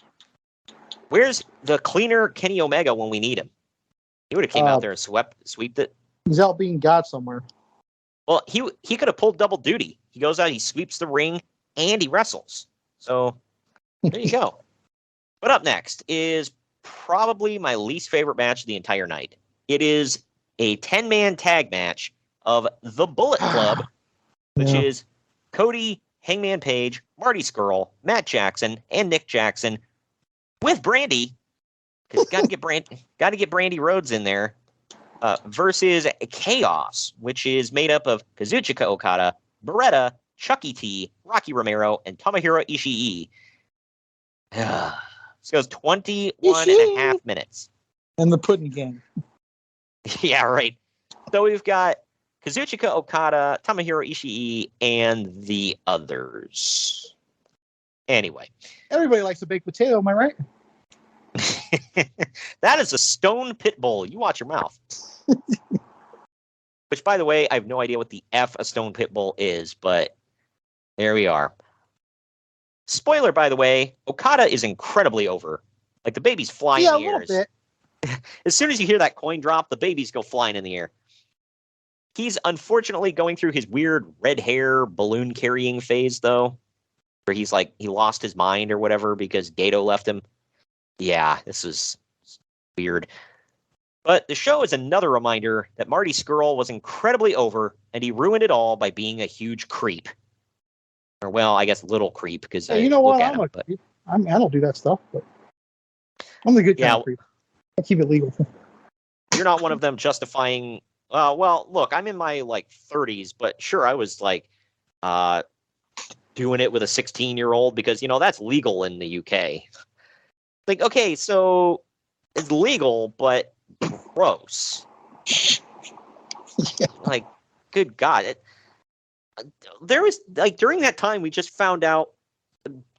Where's the cleaner Kenny Omega when we need him? He would have came out there and swept it. He's out being God somewhere. Well, he could have pulled double duty. He goes out, he sweeps the ring, and he wrestles. So there you go. But up next is probably my least favorite match of the entire night. It is a 10-man tag match of the Bullet Club, which is Cody, Hangman Page, Marty Scurll, Matt Jackson, and Nick Jackson with Brandy, because got to get Brandy Rhodes in there. Versus Chaos, which is made up of Kazuchika Okada, Beretta, Chucky T, Rocky Romero, and Tomohiro Ishii. This goes 21 and a half minutes. And the pudding game. Yeah, right. So we've got Kazuchika Okada, Tomohiro Ishii, and the others. Anyway. Everybody likes a baked potato, am I right? That is a stone pit bull. You watch your mouth. Which, by the way, I have no idea what the F a stone pit bull is, but there we are. Spoiler, by the way, Okada is incredibly over. Like, the baby's flying in the air. A little bit. As soon as you hear that coin drop, the babies go flying in the air. He's unfortunately going through his weird red hair balloon carrying phase, though, where he's like, he lost his mind or whatever because Gato left him. Yeah, this is weird. But the show is another reminder that Marty Scurll was incredibly over, and he ruined it all by being a huge creep. Or, well, I guess little creep, because you know what? I'm a creep. I don't do that stuff, but I'm the good kind of creep. I keep it legal. You're not one of them justifying. Well, look, I'm in my 30s, but sure, I was doing it with a 16-year-old because that's legal in the UK. Like, okay, so it's legal, but gross. Yeah. Like, good God. There was, during that time, we just found out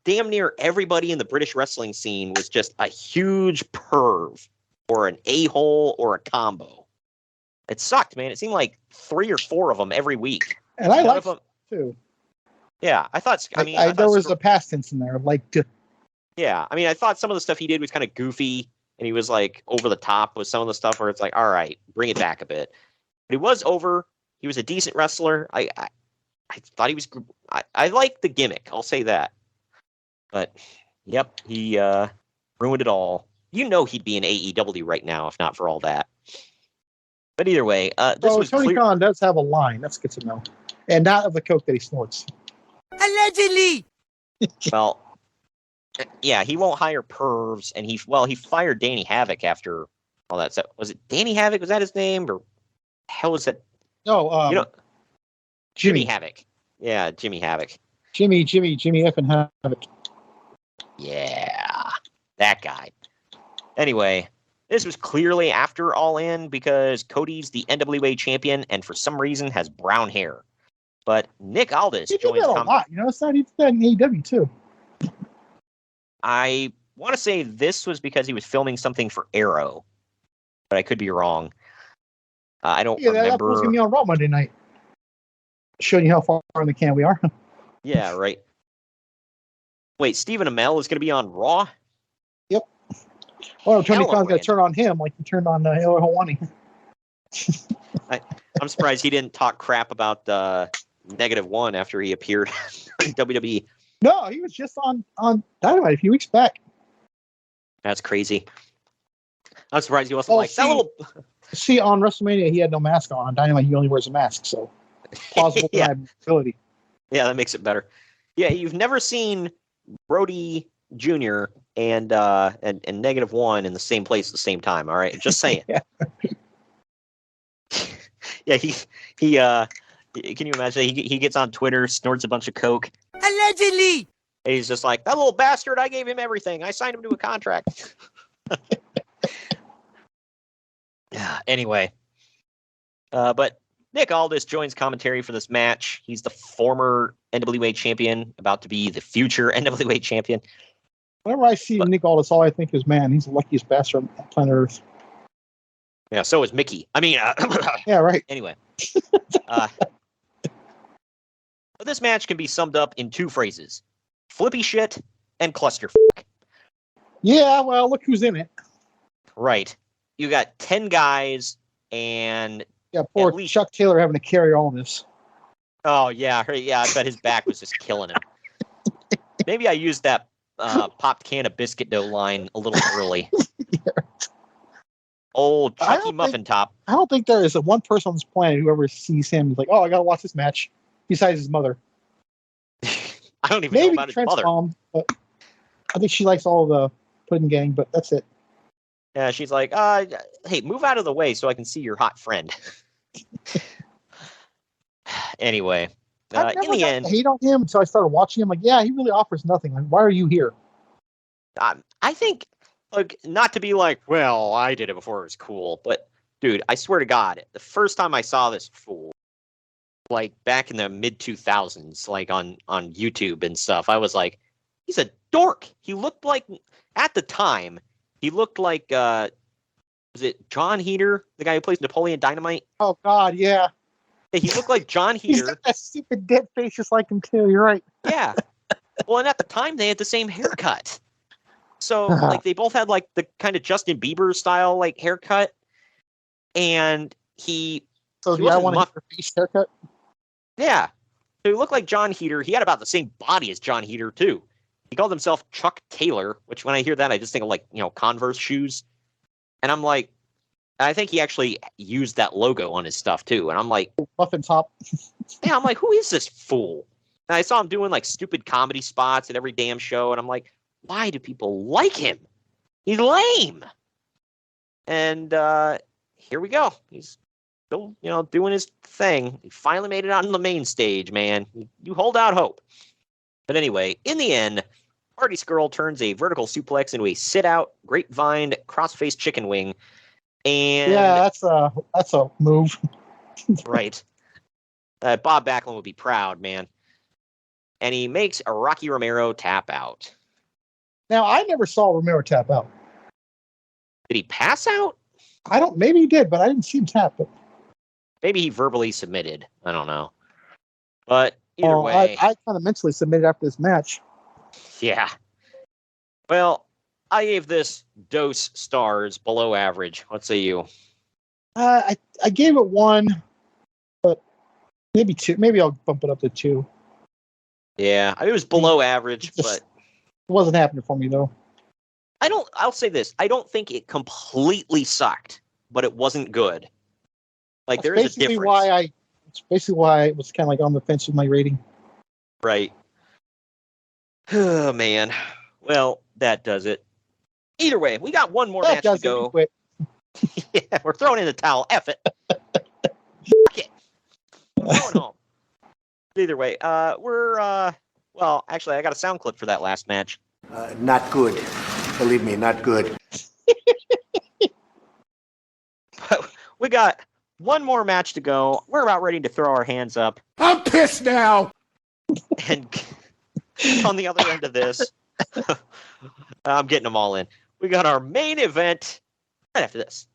damn near everybody in the British wrestling scene was just a huge perv or an a-hole or a combo. It sucked, man. It seemed like 3 or 4 of them every week. And I liked them, too. Yeah, I thought, there was a past tense in there. Yeah, I thought some of the stuff he did was kind of goofy, and he was over the top with some of the stuff where it's like, all right, bring it back a bit. But he was over. He was a decent wrestler. I thought he was. I liked the gimmick. I'll say that. But yep, he ruined it all. He'd be in AEW right now if not for all that. But either way, Tony Khan does have a line. That's good to know, and not of the coke that he snorts. Allegedly. Well. Yeah, he won't hire pervs, and he fired Danny Havoc after all that stuff. Was it Danny Havoc? Was that his name, or hell was that? No, Jimmy Havoc. Yeah, Jimmy Havoc. Jimmy effing Havoc. Yeah, that guy. Anyway, this was clearly after All In because Cody's the NWA champion, and for some reason has brown hair. But Nick Aldis He did that a lot. It's not even that in AEW too. I want to say this was because he was filming something for Arrow, but I could be wrong. I don't remember. That was going to be on Raw Monday night. Showing you how far in the can we are. Yeah, right. Wait, Stephen Amell is going to be on Raw? Yep. Well, Tony Khan's going to turn on him like he turned on Helwani. I'm surprised he didn't talk crap about -1 after he appeared in WWE. No, he was just on Dynamite a few weeks back. That's crazy. I'm surprised he wasn't that little. See, on WrestleMania, he had no mask on. On Dynamite, he only wears a mask, so plausible deniability. Yeah, that makes it better. Yeah, you've never seen Brody Jr. and -1 in the same place at the same time. All right, just saying. Yeah, he can you imagine? He gets on Twitter, snorts a bunch of coke. Allegedly. And he's just like, that little bastard, I gave him everything. I signed him to a contract. Yeah, anyway. But Nick Aldis joins commentary for this match. He's the former NWA champion, about to be the future NWA champion. Whenever I see Nick Aldis, all I think is, man, he's the luckiest bastard on planet Earth. Yeah, so is Mickey. I mean, yeah, right. Anyway. But this match can be summed up in 2 phrases. Flippy shit and clusterfuck. Yeah, well, look who's in it. Right. You got 10 guys and... Yeah, poor Chuck Taylor having to carry all this. Oh, yeah. I bet his back was just killing him. Maybe I used that popped can of biscuit dough line a little early. Old Chucky Muffin Top. I don't think there is one person on this planet who ever sees him is like, oh, I got to watch this match, besides his mother. I don't even know about his mother. Mom, but I think she likes all the Pudding Gang, but that's it. Yeah, she's like, hey, move out of the way so I can see your hot friend. Anyway, in the end, hate on him, so I started watching him. Like, yeah, he really offers nothing. Like, why are you here? I think, like, not to be like, well, I did it before it was cool, but dude, I swear to God, the first time I saw this fool, like back in the mid 2000s, like on YouTube and stuff, I was like, he's a dork. He looked like, at the time, he looked like, was it John Heater, the guy who plays Napoleon Dynamite? Oh God, yeah. He looked like John Heater. He's got that stupid dead face just like him too. You're right. Yeah. Well, and at the time they had the same haircut. So like they both had like the kind of Justin Bieber style like haircut, and I want a face haircut. Yeah, so he looked like John Heater. He had about the same body as John Heater too. He called himself Chuck Taylor, which when I hear that I just think of like Converse shoes, and I'm like, I think he actually used that logo on his stuff too, and I'm like, Muffin Top. Yeah, I'm like, who is this fool? And I saw him doing like stupid comedy spots at every damn show, and I'm like, why do people like him? He's lame. And here we go. He's still, doing his thing. He finally made it on the main stage, man. You hold out hope. But anyway, in the end, Party Skrull turns a vertical suplex into a sit-out, grapevine, cross-face chicken wing. And yeah, that's a move. Right. Bob Backlund would be proud, man. And he makes a Rocky Romero tap out. Now, I never saw Romero tap out. Did he pass out? Maybe he did, but I didn't see him tap. But maybe he verbally submitted. I don't know. But either way. I kind of mentally submitted after this match. Yeah. Well, I gave this dose stars below average. What say you? I gave it 1, but maybe 2. Maybe I'll bump it up to 2. Yeah, it was below average, but it wasn't happening for me though. I'll say this. I don't think it completely sucked, but it wasn't good. Like there is a difference. It's basically why I was kind of like on the fence with my rating. Right. Oh man. Well, that does it. Either way, we got one more match to go. Yeah, we're throwing in the towel. F it. Fuck it. We're going home. Either way, well, actually, I got a sound clip for that last match. Not good. Believe me, not good. But we got one more match to go. We're about ready to throw our hands up. I'm pissed now. And on the other end of this, I'm getting them all in. We got our main event right after this.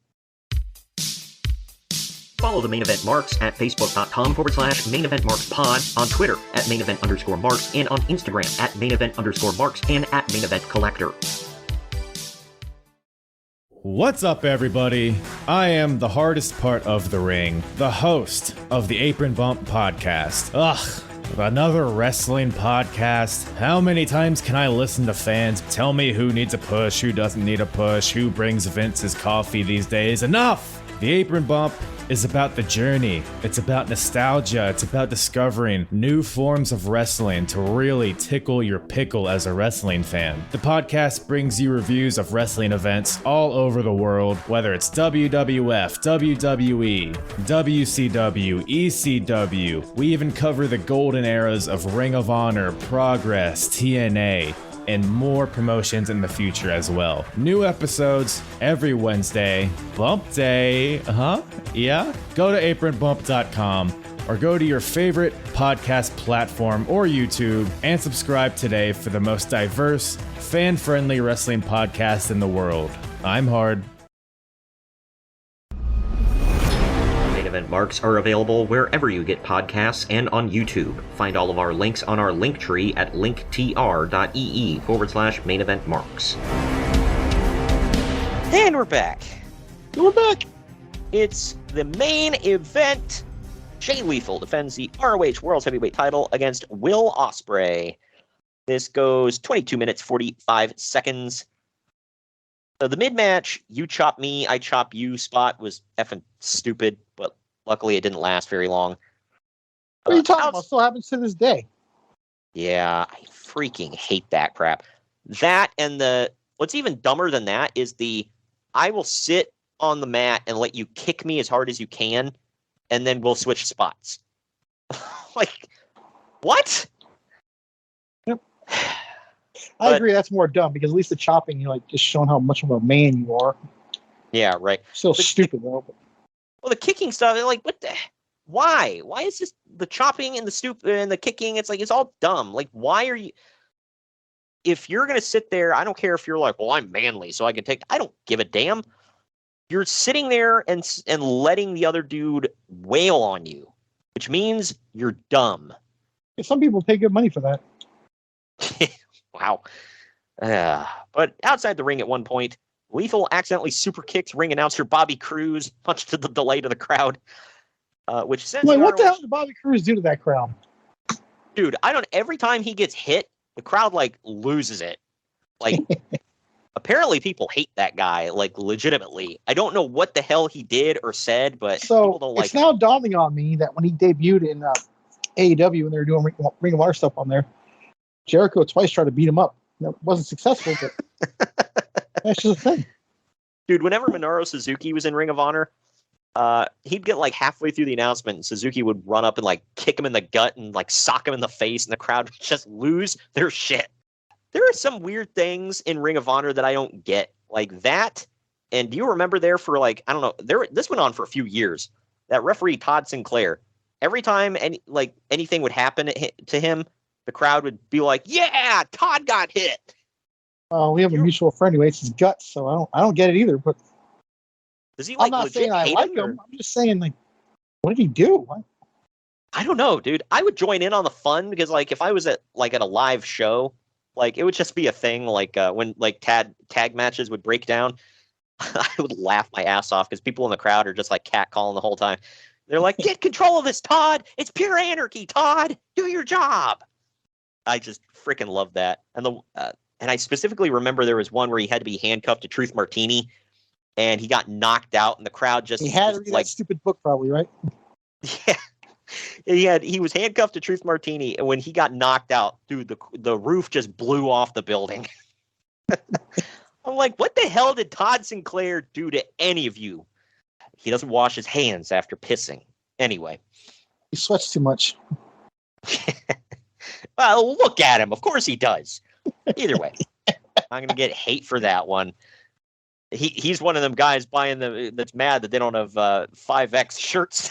Follow the Main Event Marks at facebook.com/Main Event Marks Pod, on Twitter at Main Event _Marks, and on Instagram at Main Event _Marks and at Main Event Collector. What's up, everybody? I am the hardest part of the ring, the host of the Apron Bump podcast. Ugh. Another wrestling podcast. How many times can I listen to fans tell me who needs a push, who doesn't need a push, who brings Vince's coffee these days? Enough! The Apron Bump is about the journey. It's about nostalgia. It's about discovering new forms of wrestling to really tickle your pickle as a wrestling fan. The podcast brings you reviews of wrestling events all over the world, whether it's WWF, WWE, WCW, ECW. We even cover the golden eras of Ring of Honor, Progress, TNA, and more promotions in the future as well. New episodes every Wednesday. Bump Day, yeah? Go to apronbump.com or go to your favorite podcast platform or YouTube and subscribe today for the most diverse, fan-friendly wrestling podcast in the world. I'm Hard. Main Event Marks are available wherever you get podcasts and on YouTube. Find all of our links on our link tree at linktr.ee/Main Event Marks. And we're back. We're back. It's the main event. Jay Lethal defends the ROH World Heavyweight title against Will Ospreay. This goes 22 minutes, 45 seconds. So the mid-match, you chop me, I chop you spot was effing stupid, but luckily it didn't last very long. What are you talking about? Still happens to this day. Yeah, I freaking hate that crap. That and what's even dumber than that is I will sit on the mat and let you kick me as hard as you can, and then we'll switch spots. Like, what? Yep. I agree that's more dumb because at least the chopping, you're like just showing how much of a man you are. Yeah, right. So stupid though. Well, the kicking stuff, like, what the? Why? Why is this the chopping and the kicking? It's like it's all dumb. Like, why are you? If you're gonna sit there, I don't care if you're like, well, I'm manly, so I can take. I don't give a damn. You're sitting there and letting the other dude wail on you, which means you're dumb. Some people pay good money for that. Wow. But outside the ring at one point, Lethal accidentally super kicks ring announcer Bobby Cruz, much to the delight of the crowd. Which sends what the hell did Bobby Cruz do to that crowd? Dude, every time he gets hit, the crowd like loses it. Like apparently people hate that guy, like legitimately. I don't know what the hell he did or said, but people don't like it's now dawning on me that when he debuted in AEW and they were doing Ring of Honor stuff on there, Jericho twice tried to beat him up. It wasn't successful, but that's just a thing. Dude, whenever Minoru Suzuki was in Ring of Honor, he'd get like halfway through the announcement and Suzuki would run up and like kick him in the gut and like sock him in the face and the crowd would just lose their shit. There are some weird things in Ring of Honor that I don't get, like that. And do you remember there for like, I don't know, this went on for a few years. That referee Todd Sinclair, every time anything would happen to him, the crowd would be like, "Yeah, Todd got hit." We have a mutual friend who hates his guts, so I don't get it either. But does he like? I'm not legit saying I hate like him. him. I'm just saying, like, what did he do? What? I don't know, dude. I would join in on the fun because, like, if I was at a live show, like it would just be a thing. Like when like tag matches would break down, I would laugh my ass off because people in the crowd are just like catcalling the whole time. They're like, "Get control of this, Todd! It's pure anarchy, Todd! Do your job!" I just freaking love that. And and I specifically remember there was one where he had to be handcuffed to Truth Martini, and he got knocked out, and the crowd just he had to read that stupid book, probably, right? Yeah, he was handcuffed to Truth Martini, and when he got knocked out, dude, the roof just blew off the building. I'm like, what the hell did Todd Sinclair do to any of you? He doesn't wash his hands after pissing. Anyway, he sweats too much. Well, look at him. Of course he does. Either way, I'm gonna get hate for that one. He's one of them guys that's mad that they don't have 5X shirts.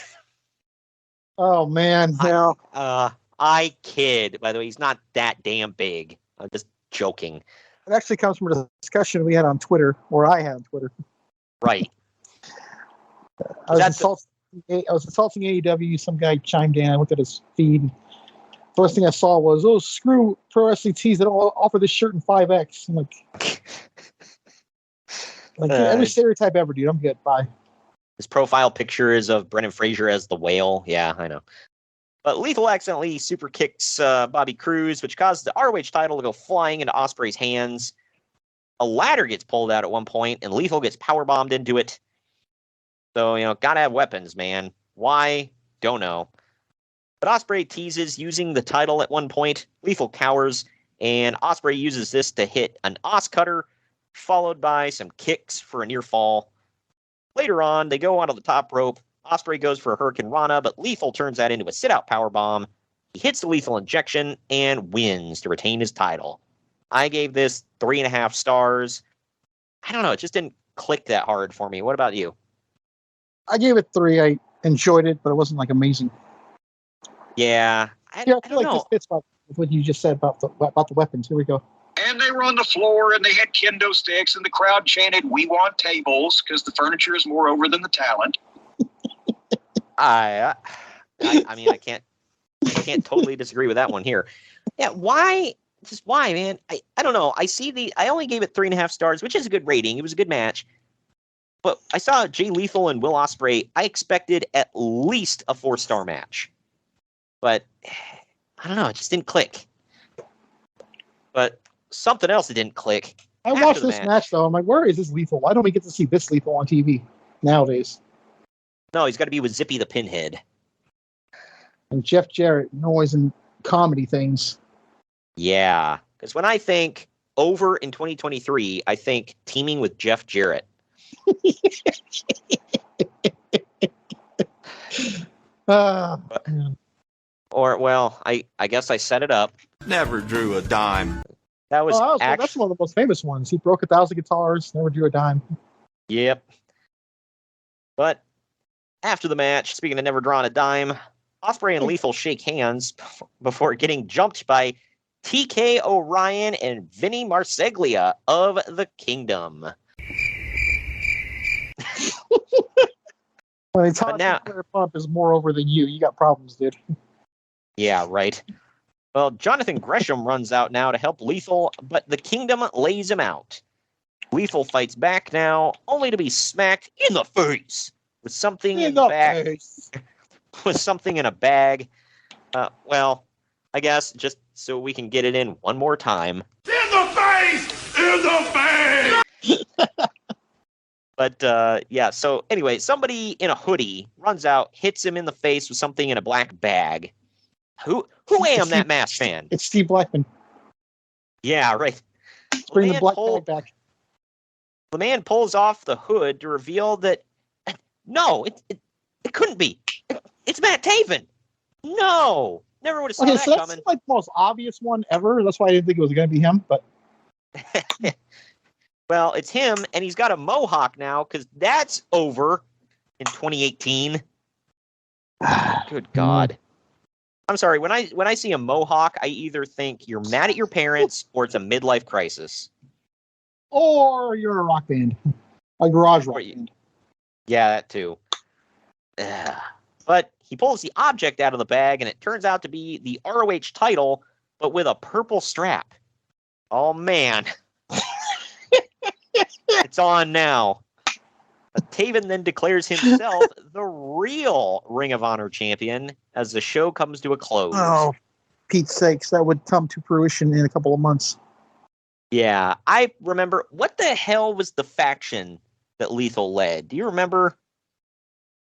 Oh man, no. I kid. By the way, he's not that damn big. I'm just joking. It actually comes from a discussion we had on Twitter, or I had on Twitter. Right. I was insulting AEW. Some guy chimed in. I looked at his feed. First thing I saw was, "Oh, screw pro wrestling tees that don't offer this shirt in 5X." I'm like every stereotype ever, dude. I'm good. Bye. His profile picture is of Brendan Fraser as the whale. Yeah, I know. But Lethal accidentally super kicks Bobby Cruise, which causes the ROH title to go flying into Ospreay's hands. A ladder gets pulled out at one point, and Lethal gets powerbombed into it. So, gotta have weapons, man. Why? Don't know. But Ospreay teases using the title at one point. Lethal cowers, and Ospreay uses this to hit an Os Cutter, followed by some kicks for a near fall. Later on, they go onto the top rope. Ospreay goes for a Hurricane Rana, but Lethal turns that into a sit-out powerbomb. He hits the Lethal Injection and wins to retain his title. I gave this 3.5 stars. I don't know. It just didn't click that hard for me. What about you? I gave it 3. I enjoyed it, but it wasn't like amazing. Yeah. I feel don't like know. this fits with what you just said about the weapons. Here we go. And they were on the floor, and they had kendo sticks, and the crowd chanted, "We want tables," because the furniture is more over than the talent. I mean, I can't totally disagree with that one here. Yeah, why? Just why, man? I don't know. I only gave it 3.5 stars, which is a good rating. It was a good match. But I saw Jay Lethal and Will Ospreay. I expected at least a 4-star match. But I don't know. It just didn't click. But something else that didn't click. I watched this match, though. I'm like, where is this Lethal? Why don't we get to see this Lethal on TV nowadays? No, he's got to be with Zippy the Pinhead. And Jeff Jarrett, always in comedy things. Yeah. Because when I think over in 2023, I think teaming with Jeff Jarrett. Or, well, I guess I set it up. Never drew a dime. That was that's one of the most famous ones. He broke 1,000 guitars, never drew a dime. Yep. But after the match, speaking of never drawing a dime, Ospreay and Lethal shake hands before getting jumped by TK O'Ryan and Vinny Marseglia of the Kingdom. When they talk about Pump is more over than you. You got problems, dude. Yeah, right. Well, Jonathan Gresham runs out now to help Lethal, but the Kingdom lays him out. Lethal fights back now, only to be smacked in the face with something in the back. With something in a bag. Well, I guess just so we can get it in one more time. In the face! In the face! But, yeah, so anyway, somebody in a hoodie runs out, hits him in the face with something in a black bag. Who am that mask fan? It's Steve Blackman. Yeah, right. Bring the black bag back. The man pulls off the hood to reveal that, no, it couldn't be. It's Matt Taven. No, never would have seen that so coming. That's like the most obvious one ever. That's why I didn't think it was going to be him. But well, it's him, and he's got a mohawk now because that's over in 2018. Good God. I'm sorry. When I see a mohawk, I either think you're mad at your parents or it's a midlife crisis. Or you're a rock band, a garage rock band. Yeah, that too. But he pulls the object out of the bag, and it turns out to be the ROH title, but with a purple strap. Oh, man. It's on now. Taven then declares himself the real Ring of Honor champion as the show comes to a close. Oh, Pete's sakes, that would come to fruition in a couple of months. Yeah, I remember. What the hell was the faction that Lethal led? Do you remember?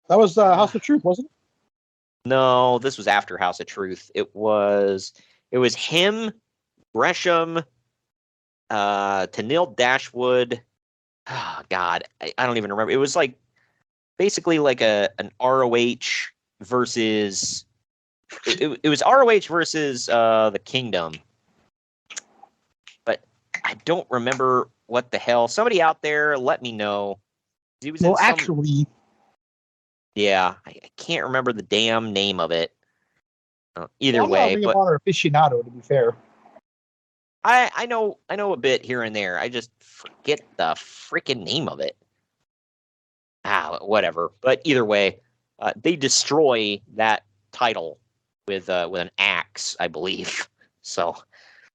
That was House of Truth, wasn't it? No, this was after House of Truth. It was him, Gresham, Tenille Dashwood. Oh, God, I don't even remember. It was like basically like an ROH versus. It was ROH versus the Kingdom. But I don't remember what the hell. Somebody out there, let me know. He was actually. Yeah, I can't remember the damn name of it. Either way, I'm not Ring of Honor aficionado, to be fair. I know a bit here and there. I just forget the freaking name of it. Whatever. But either way, they destroy that title with an axe, I believe. So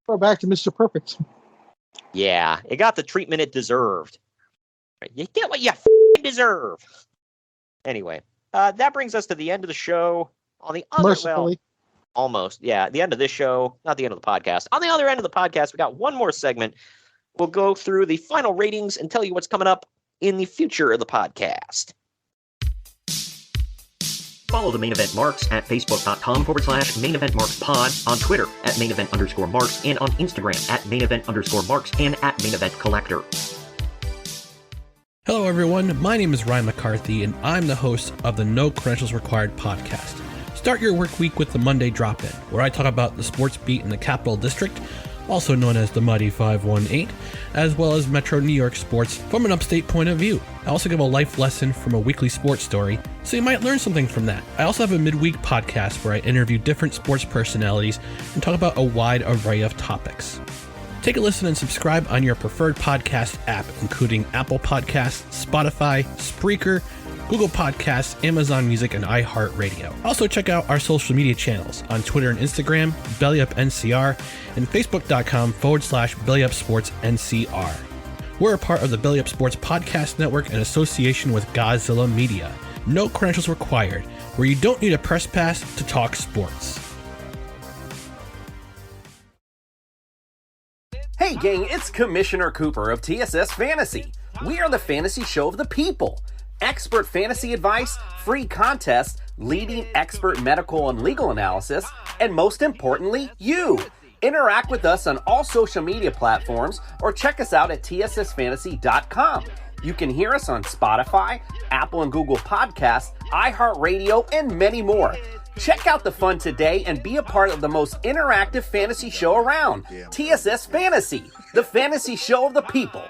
go back to Mr. Perfect. Yeah, it got the treatment it deserved. You get what you deserve. Anyway, that brings us to the end of the show. on the other, Mercifully. almost, yeah. At the end of this show, not the end of the podcast. On the other end of the podcast, we got one more segment. We'll go through the final ratings and tell you what's coming up in the future of the podcast. Follow the Main Event Marks at facebook.com/Main Event Marks Pod, on Twitter at Main Event _Marks, and on Instagram at Main Event _Marks and at Main Event Collector. Hello, everyone. My name is Ryan McCarthy, and I'm the host of the No Credentials Required podcast. Start your work week with the Monday Drop-In, where I talk about the sports beat in the Capital District, also known as the Mighty 518, as well as Metro New York sports from an upstate point of view. I also give a life lesson from a weekly sports story, so you might learn something from that. I also have a midweek podcast where I interview different sports personalities and talk about a wide array of topics. Take a listen and subscribe on your preferred podcast app, including Apple Podcasts, Spotify, Spreaker, Google Podcasts, Amazon Music, and iHeartRadio. Also check out our social media channels on Twitter and Instagram, BellyUpNCR, and Facebook.com/BellyUpSportsNCR. We're a part of the Belly Up Sports Podcast Network in association with Godzilla Media. No credentials required, where you don't need a press pass to talk sports. Hey gang, it's Commissioner Cooper of TSS Fantasy. We are the fantasy show of the people. Expert fantasy advice, free contests, leading expert medical and legal analysis, and most importantly, you. Interact with us on all social media platforms or check us out at tssfantasy.com. You can hear us on Spotify, Apple and Google Podcasts, iHeartRadio, and many more. Check out the fun today and be a part of the most interactive fantasy show around. TSS Fantasy, the fantasy show of the people.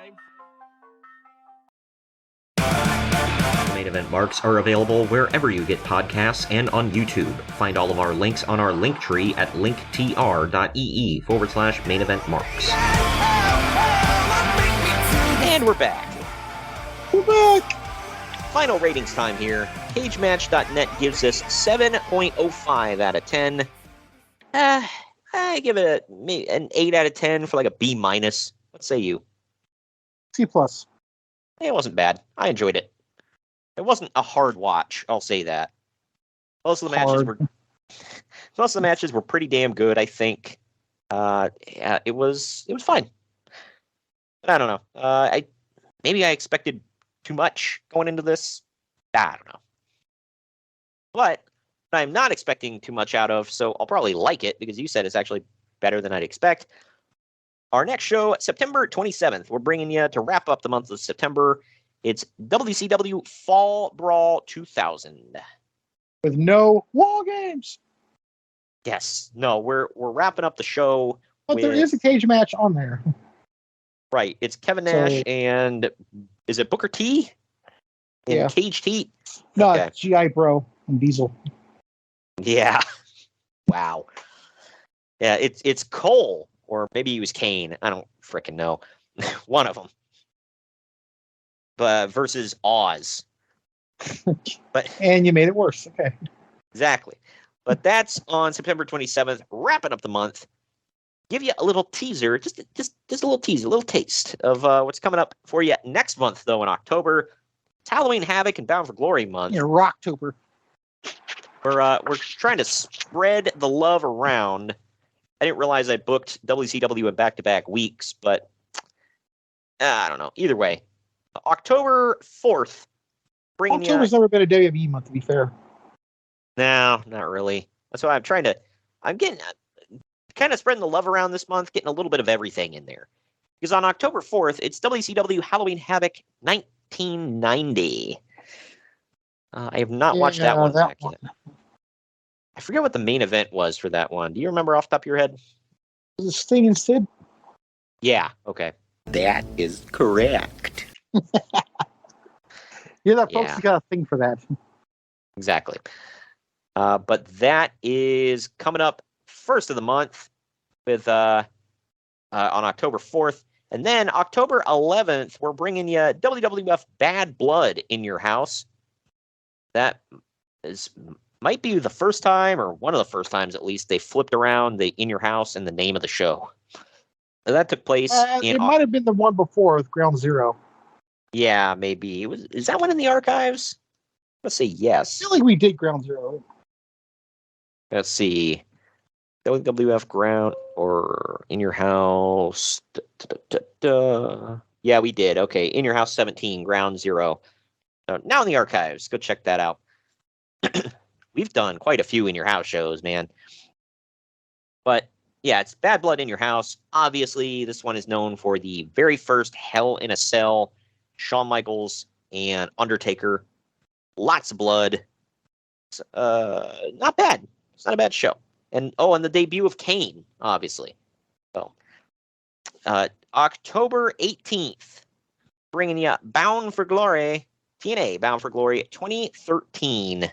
Main Event Marks are available wherever you get podcasts and on YouTube. Find all of our links on our link tree at linktr.ee/Main Event Marks. And we're back. We're back. Final ratings time here. CageMatch.net gives us 7.05 out of 10. I give it an 8 out of 10 for like a B-. What say you? C+. It wasn't bad. I enjoyed it. It wasn't a hard watch, I'll say that. Most of the matches were pretty damn good, I think. Yeah, it was fine. But I don't know. Maybe I expected too much going into this. I don't know. But I'm not expecting too much out of, so I'll probably like it because you said it's actually better than I'd expect. Our next show, September 27th, we're bringing you to wrap up the month of September. It's WCW Fall Brawl 2000. With no wall games. Yes. No, we're wrapping up the show. But there is a cage match on there. Right. It's Kevin Nash and is it Booker T? And Cage T? No, okay. G.I. Bro and Diesel. Yeah. Wow. Yeah, it's Cole, or maybe he was Kane. I don't freaking know. One of them. But versus Oz. And you made it worse. Okay. Exactly. But that's on September 27th, wrapping up the month. Give you a little teaser, just a little teaser, a little taste of what's coming up for you next month, though, in October. It's Halloween Havoc and Bound for Glory month. Yeah, Rocktober. We're trying to spread the love around. I didn't realize I booked WCW in back-to-back weeks, but I don't know. Either way, October 4th. October's never been a WWE month, to be fair. No, not really. That's why I'm getting kind of spreading the love around this month, getting a little bit of everything in there. Because on October 4th, it's WCW Halloween Havoc 1990. I have not watched that one back yet. I forget what the main event was for that one. Do you remember off the top of your head? Was it Sting and Sid? Yeah, okay. That is correct. Yeah, that folks got a thing for that. Exactly. But that is coming up first of the month with on October 4th. And then October 11th, we're bringing you WWF Bad Blood in your house. That might be the first time, or one of the first times at least, they flipped around the in your house and the name of the show. That took place it might have been the one before with Ground Zero. Yeah, maybe. Is that one in the archives? Let's say yes. I feel like we did Ground Zero. Let's see. WWF ground or In Your House. Yeah, we did. Okay, In Your House 17, Ground Zero. Now in the archives. Go check that out. We've done quite a few In Your House shows, man. But yeah, it's Bad Blood in Your House. Obviously, this one is known for the very first Hell in a Cell, Shawn Michaels and Undertaker. Lots of blood. It's, not bad. It's not a bad show. And the debut of Kane, obviously. So, October 18th, bringing you Bound for Glory, TNA Bound for Glory 2013.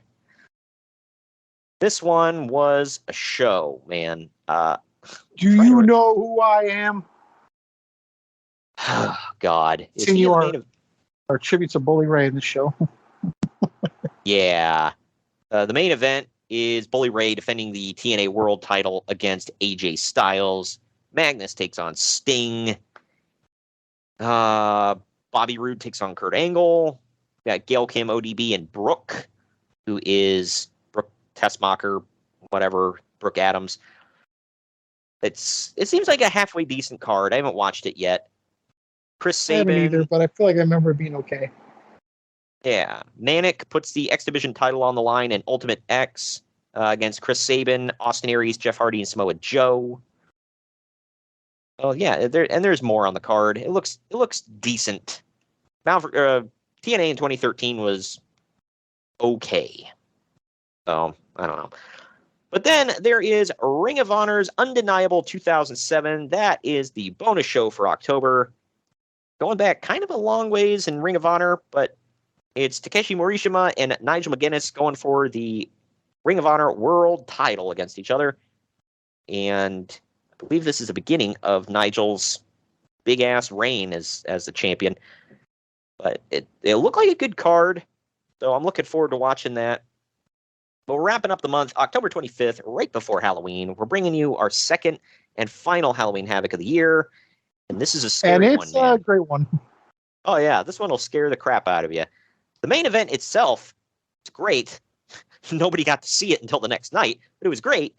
This one was a show, man. Do you know who I am? God. Seeing you our tribute to Bully Ray in the show. Yeah. The main event is Bully Ray defending the TNA World title against AJ Styles. Magnus takes on Sting. Bobby Roode takes on Kurt Angle. We got Gail Kim, ODB, and Brooke, who is Brooke Tessmacher, whatever, Brooke Adams. It seems like a halfway decent card. I haven't watched it yet. Chris Sabin. I haven't either, but I feel like I remember it being okay. Yeah. Manic puts the X Division title on the line in Ultimate X against Chris Sabin, Austin Aries, Jeff Hardy, and Samoa Joe. Oh yeah, there's more on the card. It looks decent. Bound for TNA in 2013 was okay. So I don't know. But then there is Ring of Honor's Undeniable 2007. That is the bonus show for October. Going back kind of a long ways in Ring of Honor, but it's Takeshi Morishima and Nigel McGuinness going for the Ring of Honor World title against each other. And I believe this is the beginning of Nigel's big-ass reign as the champion. But it looked like a good card, so I'm looking forward to watching that. But we're wrapping up the month, October 25th, right before Halloween. We're bringing you our second and final Halloween Havoc of the year. And this is a scary one, And it's a great one. Oh, yeah, this one will scare the crap out of you. The main event itself is great. Nobody got to see it until the next night, but it was great.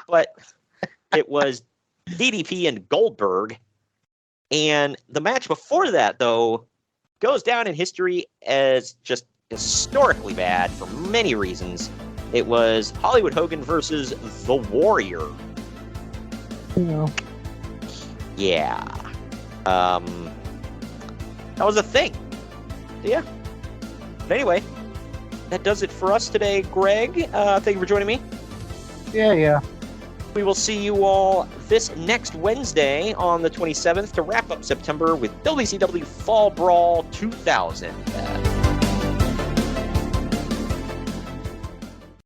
But it was DDP and Goldberg. And the match before that, though, goes down in history as just historically bad for many reasons. It was Hollywood Hogan versus The Warrior. Yeah. That was a thing. Yeah. But anyway, that does it for us today, Greg. Thank you for joining me. Yeah. We will see you all this next Wednesday on the 27th to wrap up September with WCW Fall Brawl 2000.